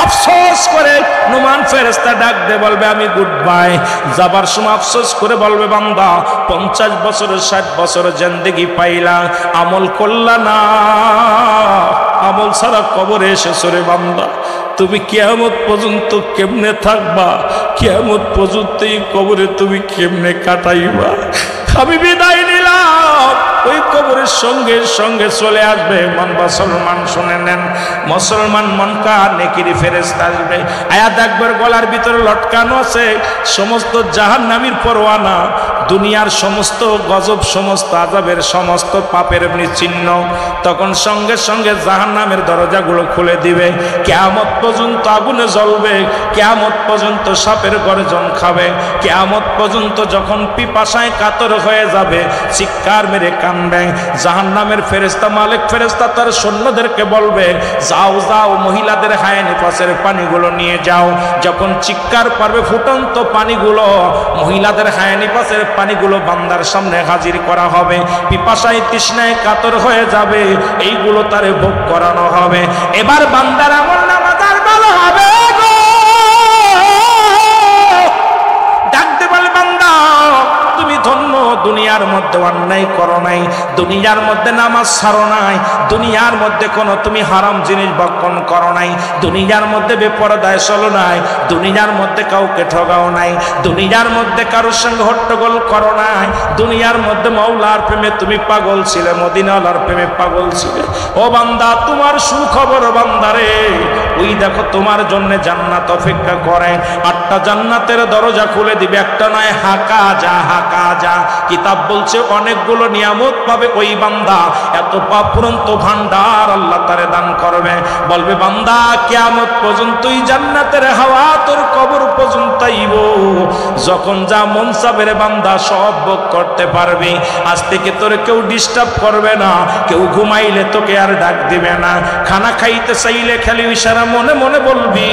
আফসোস করে নোমান ফেরেশতা ডাক দে বলবে আমি গুড বাই। যাবার সময় আফসোস করে বলবে বান্দা 50 বছর 60 বছর জিন্দেগি পাইলা, আমল করলা না, আমল ছাড়া কবরে এসেছো রে বান্দা। তুমি কিয়ামত পর্যন্ত কেমনে থাকবা, কিয়ামত পর্যন্ত এই কবরে তুমি কেমনে কাটাইবা। আমি বিদায় নিলাম। ওই কবরের সঙ্গে সঙ্গে চলে আসবে মুসলমান, শুনে নেন, মুসলমান মনকার নেকির ফেরেশতা আসবে। আয়াত একবার গলার ভিতরে লটকানো আছে সমস্ত জাহান্নামীর পরোয়ানা, দুনিয়ার সমস্ত গজব, সমস্ত আযাবের, সমস্ত পাপের চিহ্ন। তখন সঙ্গে সঙ্গে জাহান্নামের দরজাগুলো খুলে দিবে। কিয়ামত পর্যন্ত আগুনে জ্বলবে, কিয়ামত পর্যন্ত সাপের গর্জন খাবে, কিয়ামত পর্যন্ত যখন পিপাসায় কাতর হয়ে যাবে, চিৎকার মেরে কানবে। জাহান্নামের ফেরেশতা মালিক ফেরেশতা তার সৈন্যদেরকে বলবে, যাও যাও মহিলাদের হায় নিফাসের পানিগুলো নিয়ে যাও। যখন চিৎকার পারবে ফুটন্ত পানিগুলো, মহিলাদের হায় নিফাসের পানিগুলো বান্দার সামনে হাজির করা হবে। পিপাসায় তৃষ্ণায় কাতর হয়ে যাবে, এইগুলো তারে ভোগ করানো হবে। এবার বান্দার আমল নামা তার ভালো হবে গো। ডাকতে বলে, বান্দা তুমি ধন্য, দুনিয়ার মধ্যে অন্যায় করো নাই, দুনিয়ার মধ্যে নামাজ ছাড়ো নাই, দুনিয়ার মধ্যে কোনো তুমি হারাম জিনিস ভক্ষণ করো নাই, দুনিয়ার মধ্যে বেপরদায় চলো নাই, দুনিয়ার মধ্যে কাউকে ঠগাও নাই, দুনিয়ার মধ্যে কারোর সঙ্গে হট্টগোল করো নাই, দুনিয়ার মধ্যে মাওলার প্রেমে তুমি পাগল ছিলে, মদিনাওয়ালার প্রেমে পাগল ছিলে। ও বান্দা তোমার সুখবর বান্দারে, ওই দেখো তোমার জন্য জান্নাত অপেক্ষা করে। 8টা জান্নাতের দরজা খুলে দিবে, একটা নয়, হাকা যা হাকা যা। কিতাব বলছে অনেকগুলো নিয়ামত পাবে ওই বান্দা, এত অফুরন্ত ভান্ডার আল্লাহ তারে দান করবে। বলবে, বান্দা কিয়ামত পর্যন্তই জান্নাতের হাওয়া তোর কবর পর্যন্ত আইব। যখন যা মন চাবে বান্দা সব ভোগ করতে পারবি। আজ থেকে তোর কেউ ডিস্টার্ব করবে না, কেউ ঘুমাইলে তোকে আর ডাক দিবে না, খানা খাইতে চাইলে খালি ইশারা মনে মনে বলবি,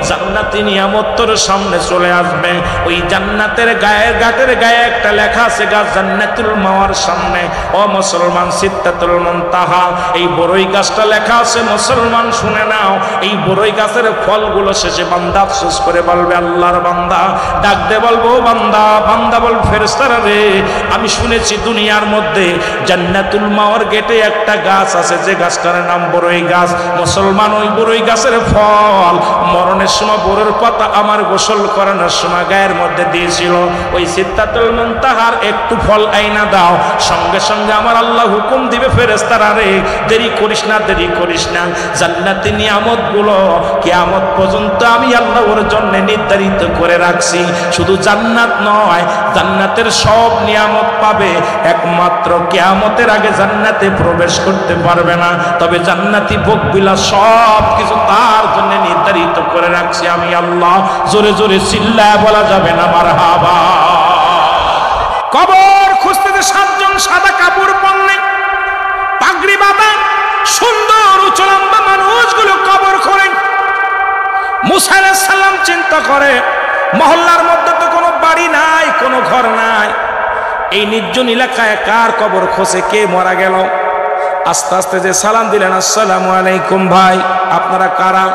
জান্নাতি নিয়ামত তোর সামনে চলে আসবে। ওই জান্নাতের গায়ের ঘাটের গায়ে একটা লেখা আছে, গাছ জান্নাতুল মাওয়ার সামনে। ও মুসলমান, সিদ্ধাতুল মুনতাহা, এই বড়ই গাছটা লেখা আছে, মুসলমান শুনে নাও। এই বড়ই গাছের ফলগুলো শেষে বান্দা আফসোস করে বলবে, আল্লাহর বান্দা ডাক দে, বলবো বান্দা, বান্দা বল ফেরেশতারা রে, আমি শুনেছি দুনিয়ার মধ্যে জান্নাতুল মাওয়ার গেটে একটা গাছ আছে, যে গাছটার নাম বড়ই গাছ। মুসলমান, ওই বড়ই গাছের ফল মরণের সময় বড়ের পাতা আমার গোসল করানোর সময় গায়ের মধ্যে দিয়েছিল। ওই সিদ্ধাতুল মুনতাহার একটু ফল আইনা দাও, সঙ্গে সঙ্গে আমার আল্লাহ হুকুম দিবে, ফেরেশতারা রে দেরি করিস না, দেরি করিস না, জান্নাতি নিয়ামত গুলো কিয়ামত পর্যন্ত আমি আল্লাহ ওর জন্য নির্ধারিত করে রাখছি। শুধু জান্নাত নয়, জান্নাতের সব নিয়ামত পাবে, একমাত্র কিয়ামতের আগে জান্নাতে প্রবেশ করতে পারবে না। তবে জান্নাতি ভোগবিলাস সব কিছু তার জন্য নির্ধারিত করে রাখছি আমি আল্লাহ। জোরে জোরে চিল্লায় বলা যাবে না মারহাবা। কবর খুঁজতে 7 জন সাদা কাপড় পরনে, পাগড়ি বাঁধা, সুন্দর উঁচু লম্বা মানুষগুলো কবর খোঁড়েন। মুসা আলাইহিস সালাম চিন্তা করে, মহল্লার মধ্যে তো কোনো বাড়ি নাই, কোনো ঘর নাই, এই নির্জন এলাকায় কার কবর খোঁজে, কে মারা গেল? আস্তে আস্তে যে সালাম দিলেন, আসসালামু আলাইকুম ভাই, আপনারা কারা?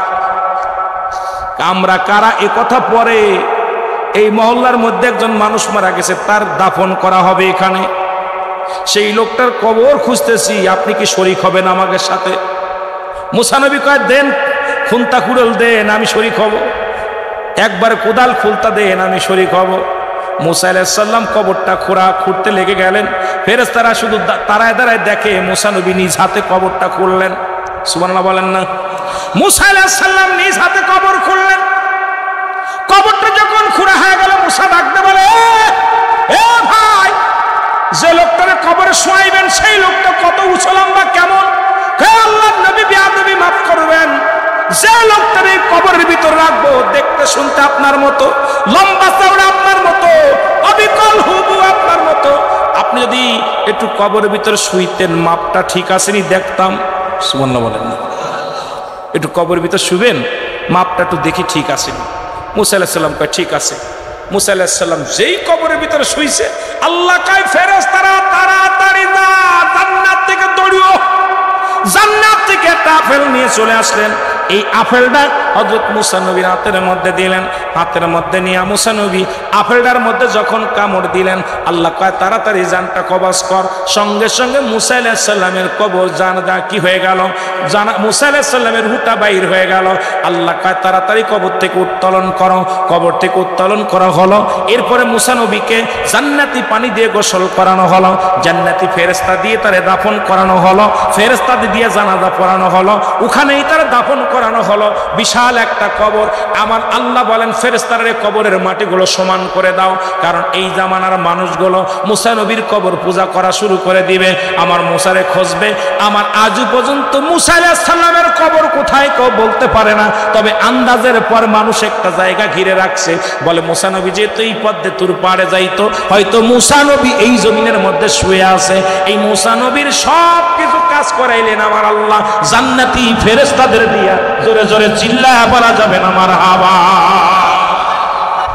আমরা কারা এ কথা পরে, এই মহল্লার মধ্যে একজন মানুষ মারা গেছে, তার দাফন করা হবে এখানে, সেই লোকটার কবর খুঁজতেছি, আপনি কি শরীক হবেন আমাদের সাথে? মুসা নবী কয়, দেন খুন্তা কুড়াল দেন, আমি শরীক হব। একবার কোদাল খুলতা দেন, আমি শরীক হব। মুসা আলাইহিস সালাম কবরটা খুঁড়তে লেগে গেলেন। ফেরেশতারা শুধু তারায় দাঁড়ায় দেখে, মুসা নবী নিজ হাতে কবরটা খুঁড়লেন। সুবহানাল্লাহ বলেন না? মুসা আলাইহিস সালাম নিজ হাতে কবর খুঁড়লেন। কবরটা যখন খুঁড়া হয়ে গেল, মুসা ডাকতে বলে, এ ভাই, যে লোকটারে কবরে শোয়াইবেন সেই লোকটা কত উঁচু লম্বা, কেমন? হে আল্লাহর নবী, বেয়াদবি মাফ করবেন, যে লোকটারে কবরের ভিতর রাখবো দেখতে শুনতে আপনার মতো, লম্বা চওড়া আপনার মতো, অবিকল হুবহু আপনার মতো, আপনি যদি একটু কবরের ভিতরে শুইতেন, মাপটা ঠিক আছে নি দেখতাম। সুবহানাল্লাহ বলেন না? একটু কবরের ভিতর শুবেন, মাপটা একটু দেখি ঠিক আছে নি। মুসা আলাইহিস সালাম কয়, ঠিক আছে। মুসা আলাইহিস সালাম যেই কবরের ভিতরে শুইছে, আল্লাহ কয়, ফেরেশতারা তাড়াতাড়ি যা, জান্নাত থেকে দৌড়িও। জান্নাত থেকে একটা আপেল নিয়ে চলে আসলেন। এই আপেলটা হযরত মুসা নবীর হাতের মধ্যে দিলেন। হাতের মধ্যে নিয়ে মুসা নবী আপেলটার মধ্যে যখন কামড় দিলেন, আল্লাহ কয়, তাড়াতাড়ি জানটা কবজ কর। সঙ্গে সঙ্গে মুসা আলাইহিস সালামের কবর জানটা কি হয়ে গেল, মুসা আলাইহিস সালামের হুটা বাইর হয়ে গেল। আল্লাহ কয়, তাড়াতাড়ি কবর থেকে উত্তোলন করো। কবর থেকে উত্তোলন করা হলো। এরপরে মুসা নবীকে জান্নাতি পানি দিয়ে গোসল করানো হলো, জান্নাতি ফেরেশতা দিয়ে তারে দাফন করানো হলো, ফেরেশতা দিয়ে জানাজা পড়ানো হলো, ওখানেই তার দাফন করানো হলো। বিশাল বিশাল একটা কবর। আমার আল্লাহ বলেন ফেরেশতারা কবরের মাটিগুলো সমান করে দাও, কারণ এই জামানার মানুষগুলো মুসা নবীর কবর পূজা করা শুরু করে দিবে। আমার মুসারে খুঁজবে। আমার আজও পর্যন্ত মুসা আলাইহিস সালামের কবর কোথায় কেউ বলতে পারে না, তবে আন্দাজের পর মানুষ একটা জায়গা ঘিরে রাখছে। বলে মুসা নবী যেহেতু এই পথে তুর পাড়ে যাইতো, হয়তো মুসা নবী এই জমিনের মধ্যে শুয়ে আছে। এই মুসা নবীর সব কিছু কাজ করাইলেন আমার আল্লাহ জান্নাতি ফেরেশতাদের দিয়া। জোরে জোরে চিল্লায়া বলা যাবে না মারহাবা।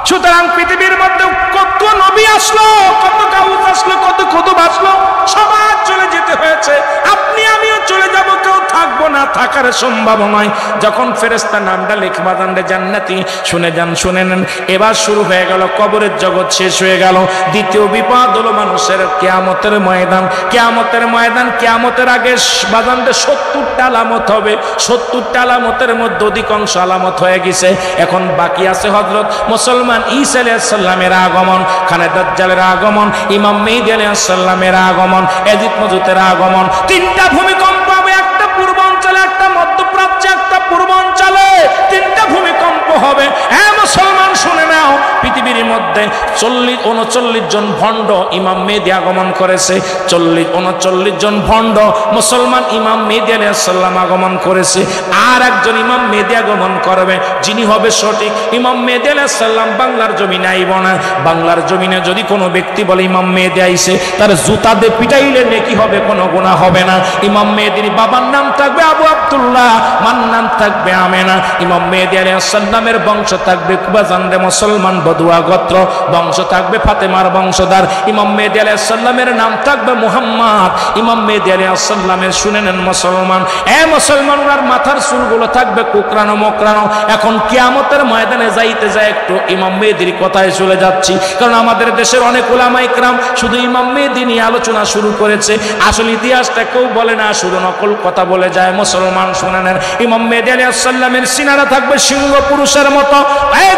সুতরাং পৃথিবীর মধ্যে কত নবী আসলো, কত গাউস আসলো, কত কুতুব আসলো, সবার চলে যেতে হয়েছে। আপনি আমিও চলে যাব, কেউ থাকবো না, থাকার সম্ভব নয়। যখন ফেরেশতা নামটা লিখবা জানলে জান্নাতি, শুনে যান, শুনে নেন। এবার শুরু হয়ে গেল কবরের জগৎ, শেষ হয়ে গেল। দ্বিতীয় বিপদ হলো মানুষের কিয়ামতের ময়দান। কিয়ামতের ময়দান, কিয়ামতের আগে বাজানতে 70টা আলামত হবে। 70টা আলামতের মধ্যে অধিকাংশ আলামত হয়ে গেছে। এখন বাকি আছে হযরত মুসলমান ঈসা আলাইহিস সালামের আগমন, খানে দাজ্জালের আগমন, ইমাম মেহেদী আলাইহিস সালামের আগমন, ইয়াজিদ মজুদের আগমন। 3টা ভূমিকম্প হবে, একটা পূর্বাঞ্চলে, একটা মধ্যপ্রাচ্যে, একটা পূর্বাঞ্চলে। 3টা ভূমিকম্প হবে। হ্যাঁ মুসলমান শুনে নাও, পৃথিবীর মধ্যে 39 জন ভণ্ড ইমাম মেহেদী আগমন করেছে। 39 জন ভণ্ড মুসলমান ইমাম মেহেদী আলাইহিস সালাম আগমন করেছে। আর একজন ইমাম মেহেদী আগমন করবে, যিনি হবে সঠিক। ইমাম মেহেদী আলাইহিস সালাম বাংলার জমিনে আইব না। বাংলার জমিনে যদি কোনো ব্যক্তি বলে ইমাম মেহেদী আইছে, তার জুতা দিয়ে পিটাইলে নেকি হবে, কোনো গুনাহ হবে না। ইমাম মেহেদীর বাবার নাম থাকবে আবু আব্দুল্লাহ, মার নাম থাকবে আমেনা। ইমাম মেহেদী আলাইহিস সালামের বংশ থাকবে কুবাজানরে মুসলমান বদুয়া গোত্র, বংশ থাকবে ফাতেমার বংশধর। ইমাম মেহেদী আলাইহিস সালামের নাম থাকবে মুহাম্মদ। ইমাম মেহেদী আলাইহিস সালামের শুনে নেন মুসলমান, মুসলমান, ওনার মাথার চুলগুলো থাকবে কুকরানো মোকরানো। এখন কিয়ামতের ময়দানে যাইতে যায় একটু ইমাম মেহেদীর কথায় চলে যাচ্ছি, কারণ আমাদের দেশের অনেক উলামা ইকরাম শুধু ইমাম মেহেদী নিয়ে আলোচনা শুরু করেছে। আসল ইতিহাসটা কেউ বলে না, শুধু নকল কথা বলে যায়। মুসলমান শুনে নেন, ইমাম মেহেদী আলাইহিস সালামের সিনারা থাকবে সিংহ পুরুষের মতো,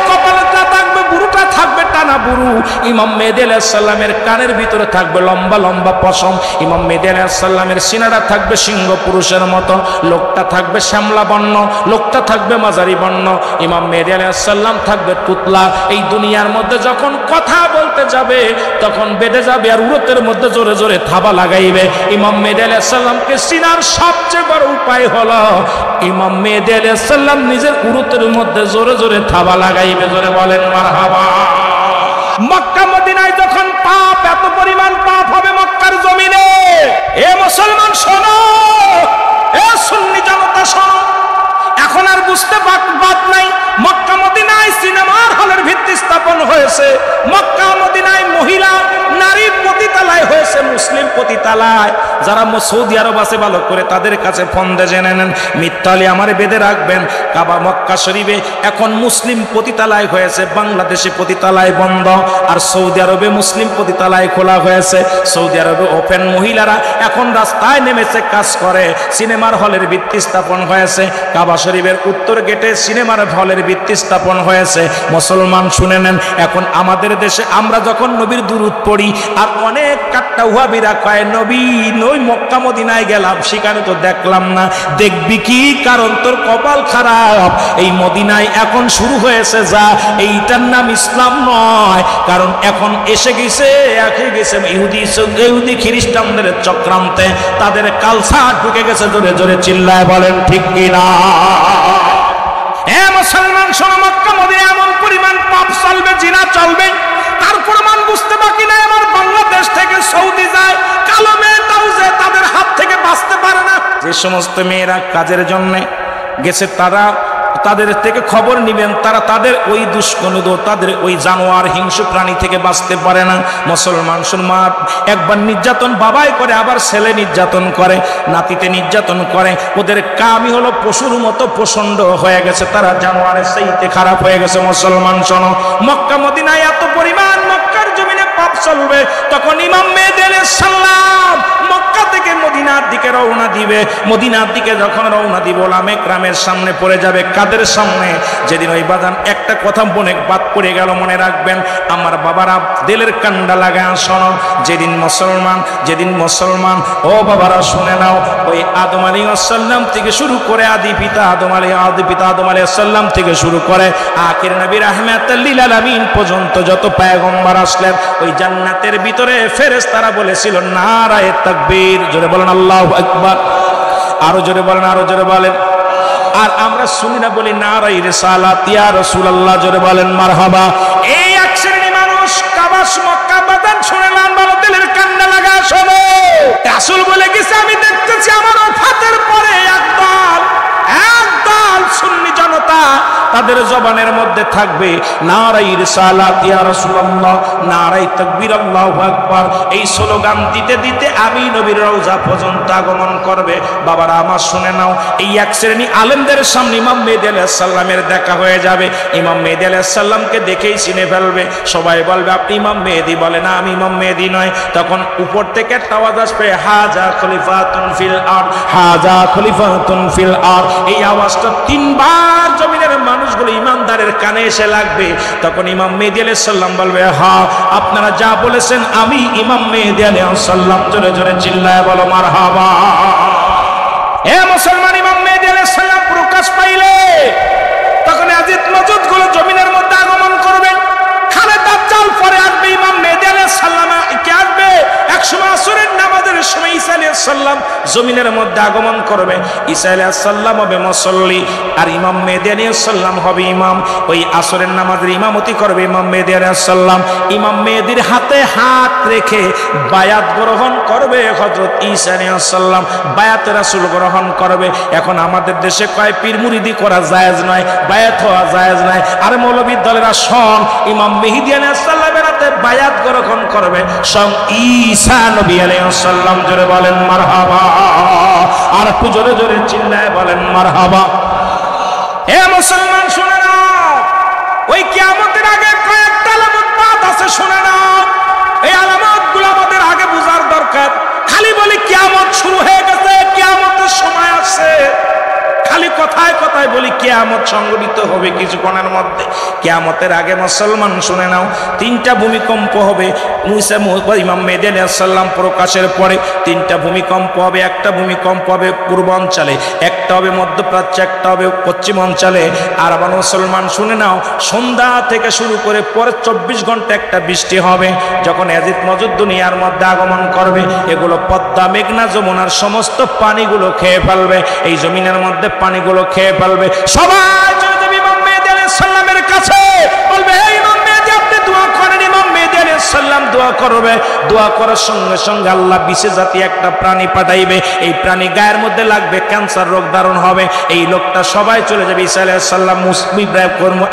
কপালটা থাকবে, বুড়োটা থাকবে টানা বুড়ো। ইমাম মেহেদী আলাইহিস সালামের কানের ভিতরে থাকবে লম্বা লম্বা পশম। ইমাম মেহেদী আলাইহিস সালামের সিনারা থাকবে সিংহ পুরুষের মতো, লোকটা থাকবে শ্যামলা বর্ণ, লোকটা থাকবে মাঝারি বর্ণ। ইমাম মেহেদী আলাইহিস সালাম থাকবে তুতলা। এই দুনিয়ার মধ্যে যখন কথা বলতে যাবে তখন বেঁধে যাবে আর উরতের মধ্যে জোরে জোরে থাবা লাগাইবে। ইমাম মেহেদী আলাইহিস সালামকে চিনার সবচেয়ে বড় উপায় হলো ইমাম মেহেদী আলাইহিস সালাম নিজের উরতের মধ্যে জোরে জোরে থাবা লাগাইবে। জোরে বলেন মারহাবা। মক্কা মদিনায় যখন পাপ, এত পরিমাণ পাপ হবে মক্কার জমিনে, এ মুসলমান শোনো, এ সুন্নি জনতা শোনো, এখন আর বুঝতে বাদ নাই। মক্কা মদিনায় সিনেমার হলের ভিত্তি স্থাপন হয়েছে। মক্কা মদিনায় মহিলা নারী পতিতালয় হয়েছে, মুসলিম পতিতালয়। যারা সৌদি আরব আছে ভালো করে তাদের কাছে ফোন দিয়ে জেনে নেন, মিথ্যালি আমার বেঁধে রাখবেন। কাবা মক্কা শরীফে এখন মুসলিম পতিতালয় হয়েছে, বাংলাদেশে পতিতালয় বন্ধ, আর সৌদি আরবে মুসলিম পতিতালয় খোলা হয়েছে। সৌদি আরবে ওপেন, মহিলারা এখন রাস্তায় নেমেছে, কাজ করে। সিনেমার হলের ভিত্তি স্থাপন হয়েছে। কাবা শরীফের উত্তর গেটে সিনেমার হলের ভিত্তি স্থাপন হয়েছে। মুসলমান শুনে নেন, এখন আমাদের দেশে আমরা যখন নবীর দুরূদ পড়ি, আর অনেক কাট্টা ওয়াহাবীরা কয় নবী নই মক্কা মদিনায় গেলাম, সেখানে তো দেখলাম না। দেখবি কি, কারণ তোর কপাল খারাপ। এই মদিনায় এখন শুরু হয়েছে যা, এইটার নাম ইসলাম নয়, কারণ এখন এসে গেছে ইহুদি খ্রিস্টানদের চক্রান্তে, তাদের কালচার ঢুকে গেছে। জোরে জোরে চিল্লায় বলেন ঠিক কিনা। মুসলমান শোনো, মক্কা মদিনায় এমন পরিমাণ পাপ চলবে, জিনা চলবে, তার প্রমাণ বুঝতে বাকি নাই। আমার বাংলাদেশ থেকে সৌদি যায়, কালো মেয়েটাও যে তাদের হাত থেকে বাঁচতে পারে না। যে সমস্ত মেয়েরা কাজের জন্য গেছে, তারা তাদের থেকে খবর নিবেন, তারা তাদের ওই দুষ্কনুদ, তাদের ওই জানোয়ার হিংস্র প্রাণী থেকে বাঁচতে পারে না। মুসলমান মা একবার নির্যাতন বাবাই করে, আবার ছেলে নির্যাতন করে, নাতিতে নির্যাতন করে। ওদের কামই হলো পশুর মতো প্রচন্ড হয়ে গেছে, তারা জানোয়ারের চাইতে খারাপ হয়ে গেছে। মুসলমান শোনো, মক্কা মদিনায় এত পরিমাণ মক্কার জমিনে পাপ চলবে, তখন ইমাম মেহেদী আলাইহিস সালাম মক্কা থেকে মদিনার দিকে রওনা দিবে। মদিনার দিকে যখন রওনা দিব ওলামে কেরামের সামনে পড়ে যাবে। কাদের সামনে? যেদিন ওই বাদান একটা কথা মনে বাদ পড়ে গেল, মনে রাখবেন আমার বাবারা, দিলের কান্ডা লাগায় শোনো। যেদিন মুসলমান ও বাবারা শুনে নাও, ওই আদম আলাইহিস সালাম থেকে শুরু করে আদি পিতা আদম আলাইহিস সালাম থেকে শুরু করে আখির নবী রাহমাতুল লিল আলামিন পর্যন্ত যত পয়গম্বর আসলেন, ওই জান্নাতের ভিতরে ফেরেশতারা বলেছিল নারায়ে তাকবীর। জোরে বলেন আল্লাহু আকবার। আরো জোরে বলেন, আরো জোরে বলেন। আর আমরা শুনি না, বলি নারায়ে রিসালাত ইয়া রাসূলুল্লাহ। জোরে বলেন মারহাবা। এই এক শ্রেণীর মানুষ কাবাস মক্কা বাদান শুনে না, বলো দিলের কান্না লাগা শোনো। রাসূল বলে গেছে আমি দেখতেছি আমার ওফাতের পরে একদল সুন্নি জনতা তাদের জবানের মধ্যে থাকবে নারায়ে রিসালাত ইয়া রাসূলুল্লাহ, নারায়ে তাকবীর আল্লাহু আকবার। এই স্লোগান দিতে দিতে আমি নবীর রওজা পর্যন্ত আগমন করবে। বাবারা আমার শুনে নাও, এই এক শ্রেণী আলেমদের সামনে ইমাম মেহেদী আলাইহিস সালামের দেখা হয়ে যাবে। ইমাম মেহেদী আলাইহিস সালামকে দেখেই চিনে ফেলবে। সবাই বলবে আপনি ইমাম মেহেদী। বলে না, আমি ইমাম মেহেদী নয়। তখন উপর থেকে একটা আওয়াজ আসবে, হাজা খলিফাতুন ফিল আরদ, হাজা খলিফাতুন ফিল আরদ। এই আওয়াজটা তিনবার জমিনের মানুষগুলো ইমানদারের কানে এসে লাগবে। তখন ইমাম মেহেদী আলাইহিস সালাম বলবে, হ্যাঁ আপনারা যা বলেছেন আমি ইমাম মেহেদী আলাইহিস সালাম। জোরে জোরে চিল্লায় বলো মারহাবা। এ মুসলমান, ইমাম মেহেদী আলাইহিস সালাম প্রকাশ পাইলে তখন আজিদ মজুদ গুলো জমিনের মধ্যে আগমন করবে। খালে দাজ্জাল পরে আসবে, ইমাম মেহেদী আলাইহিস সালাম কে আসবে। একসময় আসরের নামাজের সময় ঈসা আলাইহিস সালাম জমিনের মধ্যে আগমন করবে। ঈসা আলাইহিস সালাম হবে মুসল্লি আর ইমাম মেহেদী আলাইহিস সালাম হবে ইমাম। ওই আসরের নামাজের ইমামতি করবে ইমাম মেহেদী আলাইহিস সালাম। ইমাম মেহেদীর হাতে হাত রেখে বায়াত গ্রহণ করবে হযরত ঈসা আলাইহিস সালাম। বায়াতে রাসূল গ্রহণ করবে। এখন আমাদের দেশে কয় পীর মুরিদি করা জায়েজ নয়, বায়াত হওয়া জায়েজ নয়। আর মৌলবী দলেরা শোন, ইমাম মেহেদী আলাইহিস সালামের হাতে বায়াত গ্রহণ করবে স্বয়ং ঈসা নবী আলাইহিস সালাম। জোরে বলেন মারহাবা। আর একটু জোরে জোরে চিল্লায় বলেন মারহাবা। এ মুসলমান শুনে নাও, ওই কিয়ামতের আগে কয়েকটা আলামত বাদ আছে, শুনে নাও। এই আলামতগুলো আমাদের আগে বোঝার দরকার। খালি বলি কিয়ামত শুরু হয়ে গেছে, কিয়ামতের সময় আসছে, খালি কথায় কথায় বলি কিয়ামত সংঘটিত হবে কিছুক্ষণের মধ্যে। কিয়ামতের আগে মুসলমান শুনে নাও, তিনটা ভূমিকম্প হবে। ইমাম মেহেদী আলাইহিস সালাম প্রকাশের পরে তিনটা ভূমিকম্প হবে। একটা ভূমিকম্প হবে পূর্বাঞ্চলে, একটা হবে মধ্যপ্রাচ্যে, একটা হবে পশ্চিম অঞ্চলে। আর আমার মুসলমান শুনে নাও, সন্ধ্যা থেকে শুরু করে পরে 24 ঘন্টা একটা বৃষ্টি হবে। যখন ইয়াজিদ মজুদ দুনিয়ার মধ্যে আগমন করবে, এগুলো পদ্মা মেঘনা যমুনার সমস্ত পানিগুলো খেয়ে ফেলবে। এই জমিনের মধ্যে পানিগুলো খেয়ে ফেলবে। সবাই চলে যাবে ইমাম মেহেদী আলাইহিস সালামের কাছে, বলবে হে ইমাম মেহেদী আপনি দোয়া করেন। ইমাম মেহেদী আলাইহিস সালাম দোয়া করবে। দোয়া করার সঙ্গে সঙ্গে আল্লাহ বিশেষ জাতি একটা প্রাণী পাঠাইবে। এই প্রাণী গায়ের মধ্যে লাগবে, ক্যান্সার রোগ ধারণ হবে। এই লোকটা সবাই চলে যাবে ঈসা আলাইহিস সালাম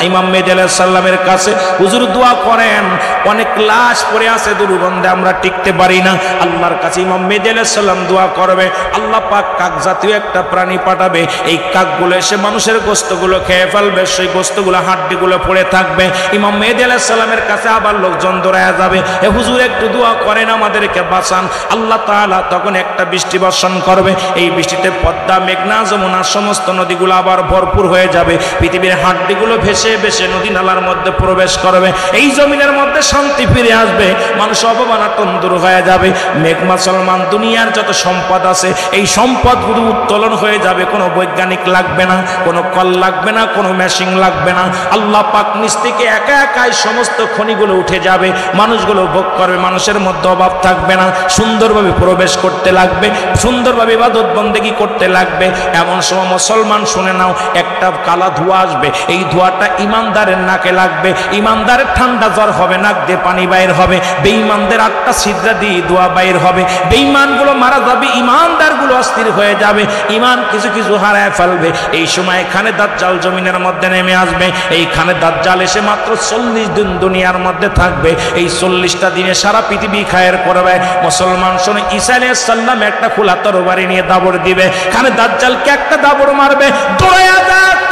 ইমাম মেহেদী আলাইহিস সালামের কাছে, হুজুর দোয়া করেন, অনেক লাশ পড়ে আছে, দুর্গন্ধে আমরা টিকতে পারি না। আল্লাহর কাছে ইমাম মেহেদী আলাইহিস সালাম দোয়া করবে। আল্লাহ পাক কাক জাতীয় একটা প্রাণী পাঠাবে। এই কাকগুলো এসে মানুষের গোশতগুলো খেয়ে ফেলবে। সেই গোশতগুলো হাড্ডিগুলো পড়ে থাকবে। ইমাম মেহেদী আলাইহিস সালামের কাছে আবার লোকজন দৌড়ায় যাবে, এ হুজুর একটু দোয়া করেন, আমাদেরকে বাঁচান। আল্লাহ তাআলা তখন একটা বৃষ্টি বর্ষণ করবে। এই বৃষ্টিতে পদ্মা মেঘনা যমুনা সমস্ত নদীগুলো আবার ভরপুর হয়ে যাবে। পৃথিবীর হাড্ডিগুলো ভেসে ভেসে নদী নালার মধ্যে প্রবেশ করবে। এই জমিনের মধ্যে শান্তি ফিরে আসবে, মানুষ অবমাননা দূর হয়ে যাবে। মেঘ মুসলমান দুনিয়ার যত সম্পদ আছে, এই সম্পদগুলো উত্তোলন হয়ে যাবে। কোনো বৈজ্ঞানিক লাগবে না, কোনো কল লাগবে না, কোনো মেশিন লাগবে না। আল্লাহ পাক নিজ থেকে একা একাই সমস্ত খনিগুলো উঠে যাবে, মানুষগুলো ভোগ করবে। মানুষের মধ্যে অভাব থাকবে না, সুন্দরভাবে প্রবেশ করতে লাগবে, সুন্দরভাবে ইবাদত বন্দেগী করতে লাগবে। এমন সময় মুসলমান শুনে নাও, একটা কালা ধোঁয়া আসবে। এই ধোঁয়াটা ইমানদারের নাকে লাগবে। ইমানদারের ঠান্ডা জ্বর হবে, নাক দিয়ে পানি বাইর হবে। বেঈমানদের 8টা ছিদ্রা দিয়ে ধোঁয়া বাইর হবে। বেঈমানগুলো মারা যাবে, ইমানদারগুলো অস্থির হয়ে যাবে, ইমান কিছু কিছু হারায় ফেলবে। এই সময় এখানে দাজ্জাল জমিনের মধ্যে নেমে আসবে। এইখানে দাজ্জাল এসে মাত্র 40 দিন দুনিয়ার মধ্যে থাকবে। এই 40টা দিনে সারা পৃথিবী খায়ের করবে। মুসলমান শুনে, ঈসা আলাইহিস সালাম একটা খোলা তরবারি নিয়ে দাবড় দিবে। খানে দাজ্জালকে একটা দাবড় মারবে, দৌড়াইয়া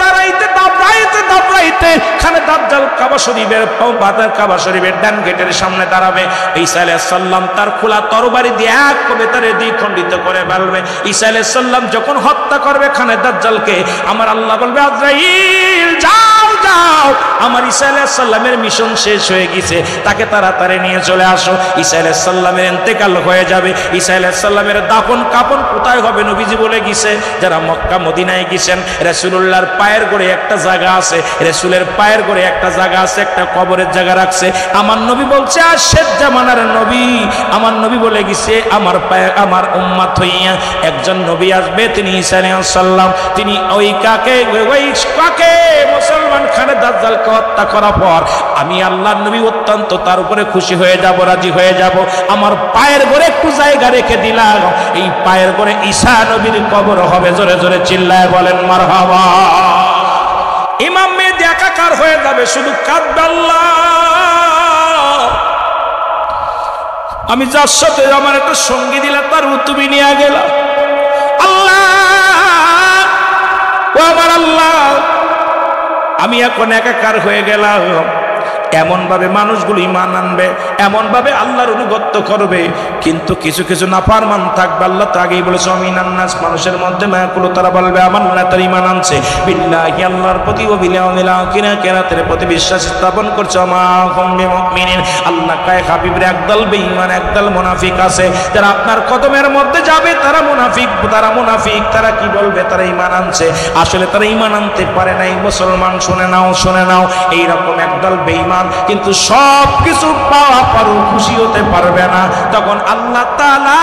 দাঁড়াইতে দাবড়াইতে খানে দাজ্জাল কাবা শরীফের বাজার কাবা শরীফের ডান গেটের সামনে দাঁড়াবে। ঈসা আলাইহিস সালাম তার খোলা তরবারি দিয়ে এক কবিতারে দ্বিখণ্ডিত করে ফেলবে। ঈসা আলাইহিস সালাম যখন হত্যা করবে খানে দাজ্জালকে, আমার আল্লাহ বলবে আজরাইল যাও যাও, আমার ঈসা আলাইহিস সালামের মিশন শেষ হয়ে গেছে, তাকে তাড়াতাড়ি নিয়ে চলে আসো। ঈসা আলাইহিস সালামের ইন্তেকাল হয়ে যাবে। ঈসা আলাইহিস সালামের দাফন কাফন কোথায় হবে নবীজি বলে গেছে, যারা মক্কা মদিনায় গেছেন রাসূলুল্লাহর পায়ের গোড়ে একটা জায়গা আছে, রাসূলের পায়ের গোড়ে একটা জায়গা আছে, একটা কবরের জায়গা রাখছে। আমার নবী বলছে আর শেষ জামানার নবী, আমার নবী বলে গেছে আমার পায়ে আমার উম্মত হইয়া একজন নবী আসবে, তিনি ঈসা আলাইহিস সালাম। তিনি ওই কাকে মুসলমান খানে দাজ্জালকে হত্যা করার পর আমি আল্লাহর নবী অত্যন্ত তার উপরে খুশি হয়ে যাব, রাজি হয়ে যাব। আমার পায়ের গোড়ে একটু জায়গা রেখে দিলাম, এই পায়ের গোড়ে ঈসা নবীর কবর হবে। জোরে জোরে চিল্লায় বলেন মারহাবা। ইমাম মেহেদী একাকার হয়ে যাবে, শুধু কাঁদবে আল্লাহ। আমি যার সাথে আমার একটা সঙ্গী দিলা তার তুমি নিয়ে গেলা, আল্লাহ ও আমার আল্লাহ, আমি এখন একাকার হয়ে গেলাম। এমন ভাবে মানুষগুলো ঈমান আনবে, এমন ভাবে আল্লাহর অনুগত্য করবে, কিন্তু কিছু কিছু নাফরমান থাকবে। আল্লাহ তো আগেই বলেছে আমিনান নাস, মানুষের মধ্যে মায়াকুলো তারা বলবে আমার না তার ঈমান আনছে বিল্লাহি, আল্লাহর প্রতি ও বিল ইয়াউমিল আখির, কিয়ামতের প্রতি বিশ্বাস স্থাপন করছে। মা হুম বিমুমিনিন, আল্লাহ কয় হাবিবের একদল বেঈমান একদল মুনাফিক আছে, যারা আপনার কদমের মধ্যে যাবে তারা মুনাফিক, তারা মুনাফিক। তারা কি বলবে তারা ঈমান আনছে, আসলে তারা ঈমান আনতে পারে নাই। মুসলমান শুনে নাও, শুনে নাও, এইরকম একদল বেঈমান কিন্তু সব কিছু পাওয়া পরও খুশি হতে পারবে না। তখন আল্লাহ তাআলা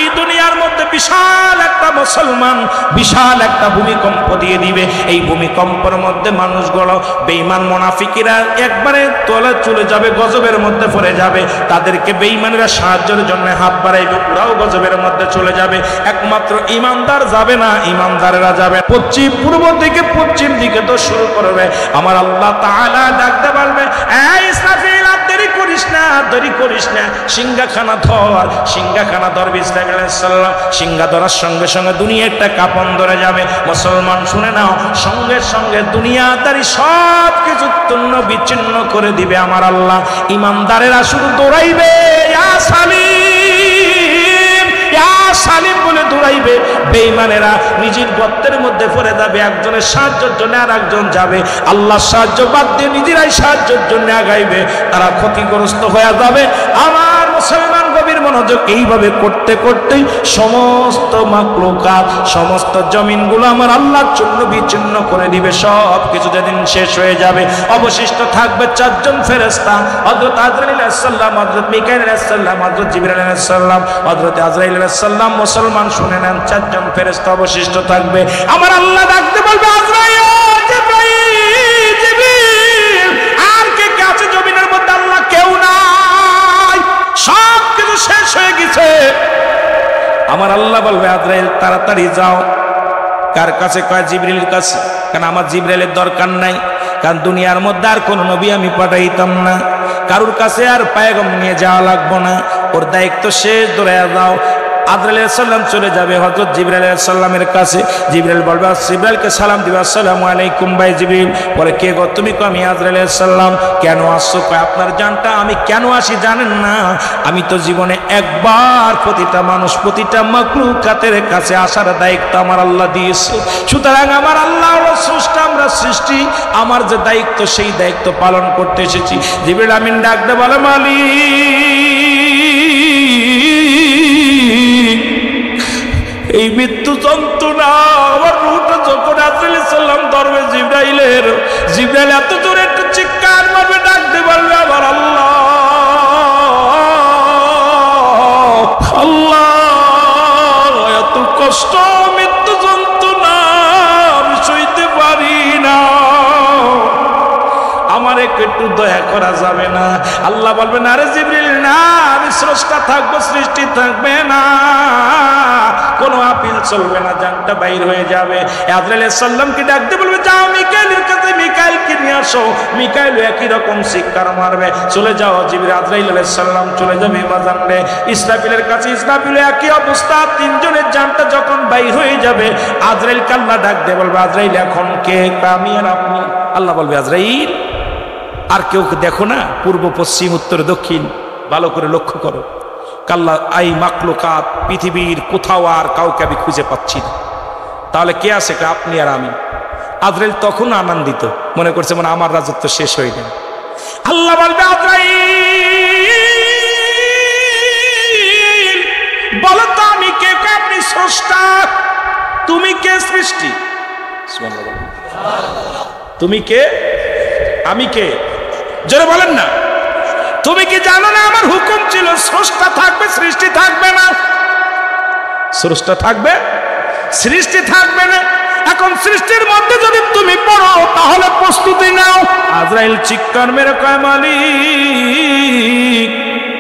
এই দুনিয়ার মধ্যে বিশাল একটা মুসলমান বিশাল একটা ভূমিকম্প দিয়ে দিবে। এই ভূমিকম্পের মধ্যে মানুষগুলো বেঈমান মুনাফিকরা একবারে তলে চলে যাবে, গজবের মধ্যে পড়ে যাবে। তাদেরকে বেঈমানেরা সাহায্যের জন্য হাত বাড়াইবে, ওরাও গজবের মধ্যে চলে যাবে। একমাত্র ঈমানদার যাবে না, ঈমানদারেরা যাবে পশ্চিম পূর্ব দিকে, পশ্চিম দিকে তো শুরু করবে। আমার আল্লাহ তাআলা ডাকতে বলবে এই ইসরাফিল দেরি করিস না, দেরি করিস না, সিংহাখানা ধর, সিংহাখানা ধরবি। ইসরাফিল আলাইহিস সালাম সিংহা ধরার সঙ্গে সঙ্গে দুনিয়াটা কাঁপন ধরে যাবে। মুসলমান শুনে নাও, সঙ্গে সঙ্গে দুনিয়াদারি সব কিছু তন্ন বিচ্ছিন্ন করে দিবে আমার আল্লাহ। ঈমানদারেরা শুধু দৌড়াইবে ইয়া সালিম, ইয়া সালিম বলে দৌড়াইবে। বেঈমানেরা নিজের গর্তের মধ্যে পড়ে যাবে, একজনের সাহায্যের জন্য আর একজন যাবে, আল্লাহর সাহায্য বাদ দিয়ে নিজেরাই সাহায্যের জন্য আগাইবে, তারা ক্ষতিগ্রস্ত হয়ে যাবে। আমার মুসলমান গভীর মনোযোগ, এইভাবে করতে করতেই সমস্ত মাখলুকাত সমস্ত জমিনগুলো আমার আল্লাহর জন্য বিচ্ছিন্ন করে দিবে। সব কিছু যেদিন শেষ হয়ে যাবে অবশিষ্ট থাকবে চারজন ফেরেশতা, হযরত আজরাইল আলাইহিস সালাম, হযরত মিকাইল আলাইহিস সালাম, হযরত জিবরাইল আলাইহিস সালাম, হযরত আজরাইল আলাইহিস সালাম। মুসলমান শুনে নেন, চারজন ফেরেশতা অবশিষ্ট থাকবে। আমার আল্লাহ ডাকতে বলবে আজরাইল, জিবরাইল, জিবরিল, আর কে কে আছে জমিনের মধ্যে? আল্লাহ কেউ নাই, সব কিছু শেষ হয়ে গেছে। আমার আল্লাহ বলবে আজরাইল তাড়াতাড়ি যাও। কার কাছে? কয় জিবরিলের কাছে। কারণ আমার জিবরাইলের দরকার নাই, কারণ দুনিয়ার মধ্যে আর কোন নবী আমি পাঠাইতাম না, কারুর কাছে আর পায়গাম নিয়ে যাওয়া লাগবো না, ওর দায়িত্ব শেষ, দৌড়াইয়া যাও। আজরাইল আলাইহিস সালাম চলে যাবে হযরত জিবরাইল আলাইহিস সালামের কাছে। জিবরাইল বলবে, জিবরাইলকে সালাম দিবে, আসসালামু আলাইকুম ভাই জিবরিল। বলে কে গো তুমি? কো আমি আজরাইল আলাইহিস সালাম। কেন আসছো? কয় আপনার জানটা আমি কেন আসি জানেন না? আমি তো জীবনে একবার প্রতিটা মানুষ প্রতিটা মাখলুকাতের কাছে আসার দায়িত্ব আমার আল্লাহ দিয়েছে। সুতরাং আমার আল্লাহ হলো স্রষ্টা, আমরা সৃষ্টি, আমার যে দায়িত্ব সেই দায়িত্ব পালন করতে এসেছি। জিবরিল আমিন ডাকতে বলে এই মৃত্যু যন্ত্রণা আমার রূহটা যখন আজরাইল সালাম ধরবে জিবরাইলের, জিবরাইল এত জোরে একটু চিৎকার মারবে, ডাকতে বলবে আমার আল্লাহ, আল্লাহ এত কষ্ট মৃত্যু যন্ত্রণা আমি সইতে পারি না, আমার একটু দয়া করা যাবে না। আল্লাহ বলবেন আরে জিবরিল না, আমি স্রষ্টা থাকবো, সৃষ্টি থাকবে না, কোনো আপিল চলবে না, জানটা বাইর হয়ে যাবে। আজরাইল আলাইহিস সালামকে ডাকতে বলবে যাও মিকাইলের কাছে, মিকাইলকে নিয়ে আসো। মিকাইল একই রকম শিক্ষার মারবে, চলে যাও জিবরিল। আজরাইল আলাইহিস সালাম চলে যাবে বাজারে ইসরাফিলের কাছে, ইসরাফিল একই অবস্থা। তিনজনের জানটা যখন বাইর হয়ে যাবে, আজরাইল কাল্লা ডাক দিয়ে বলবে আজরাইল এখন কে? আমি আর আপনি। আল্লাহ বলবে আজরাইল আর কেউ দেখো না, পূর্ব পশ্চিম উত্তর দক্ষিণ, ভালো করে লক্ষ্য করো। কাল্লা আই মাকলুকাত, পৃথিবীর কোথাও আর কাউকে আমি খুঁজে পাচ্ছি না, তাহলে কে আছে? আপনি আর আমি। আজরাইল তখন আনন্দিত, মনে করছে মানে আমার রাজত্ব শেষ হয়ে গেল। আল্লাহ বলবে আজরাইল বলো তো আমি কে? আপনি স্রষ্টা। তুমি কে? সৃষ্টি। তুমি কে? আমি কে? জোরে বলেন না। তুমি কি জানো না আমার হুকুম ছিল স্রষ্টা থাকবে, সৃষ্টি থাকবে না? স্রষ্টা থাকবে, সৃষ্টি থাকবে না। এখন সৃষ্টির মধ্যে যদি তুমি পড়ো তাহলে প্রস্তুতি নাও। আজরাইল চিৎকার মেরে কয় মালিক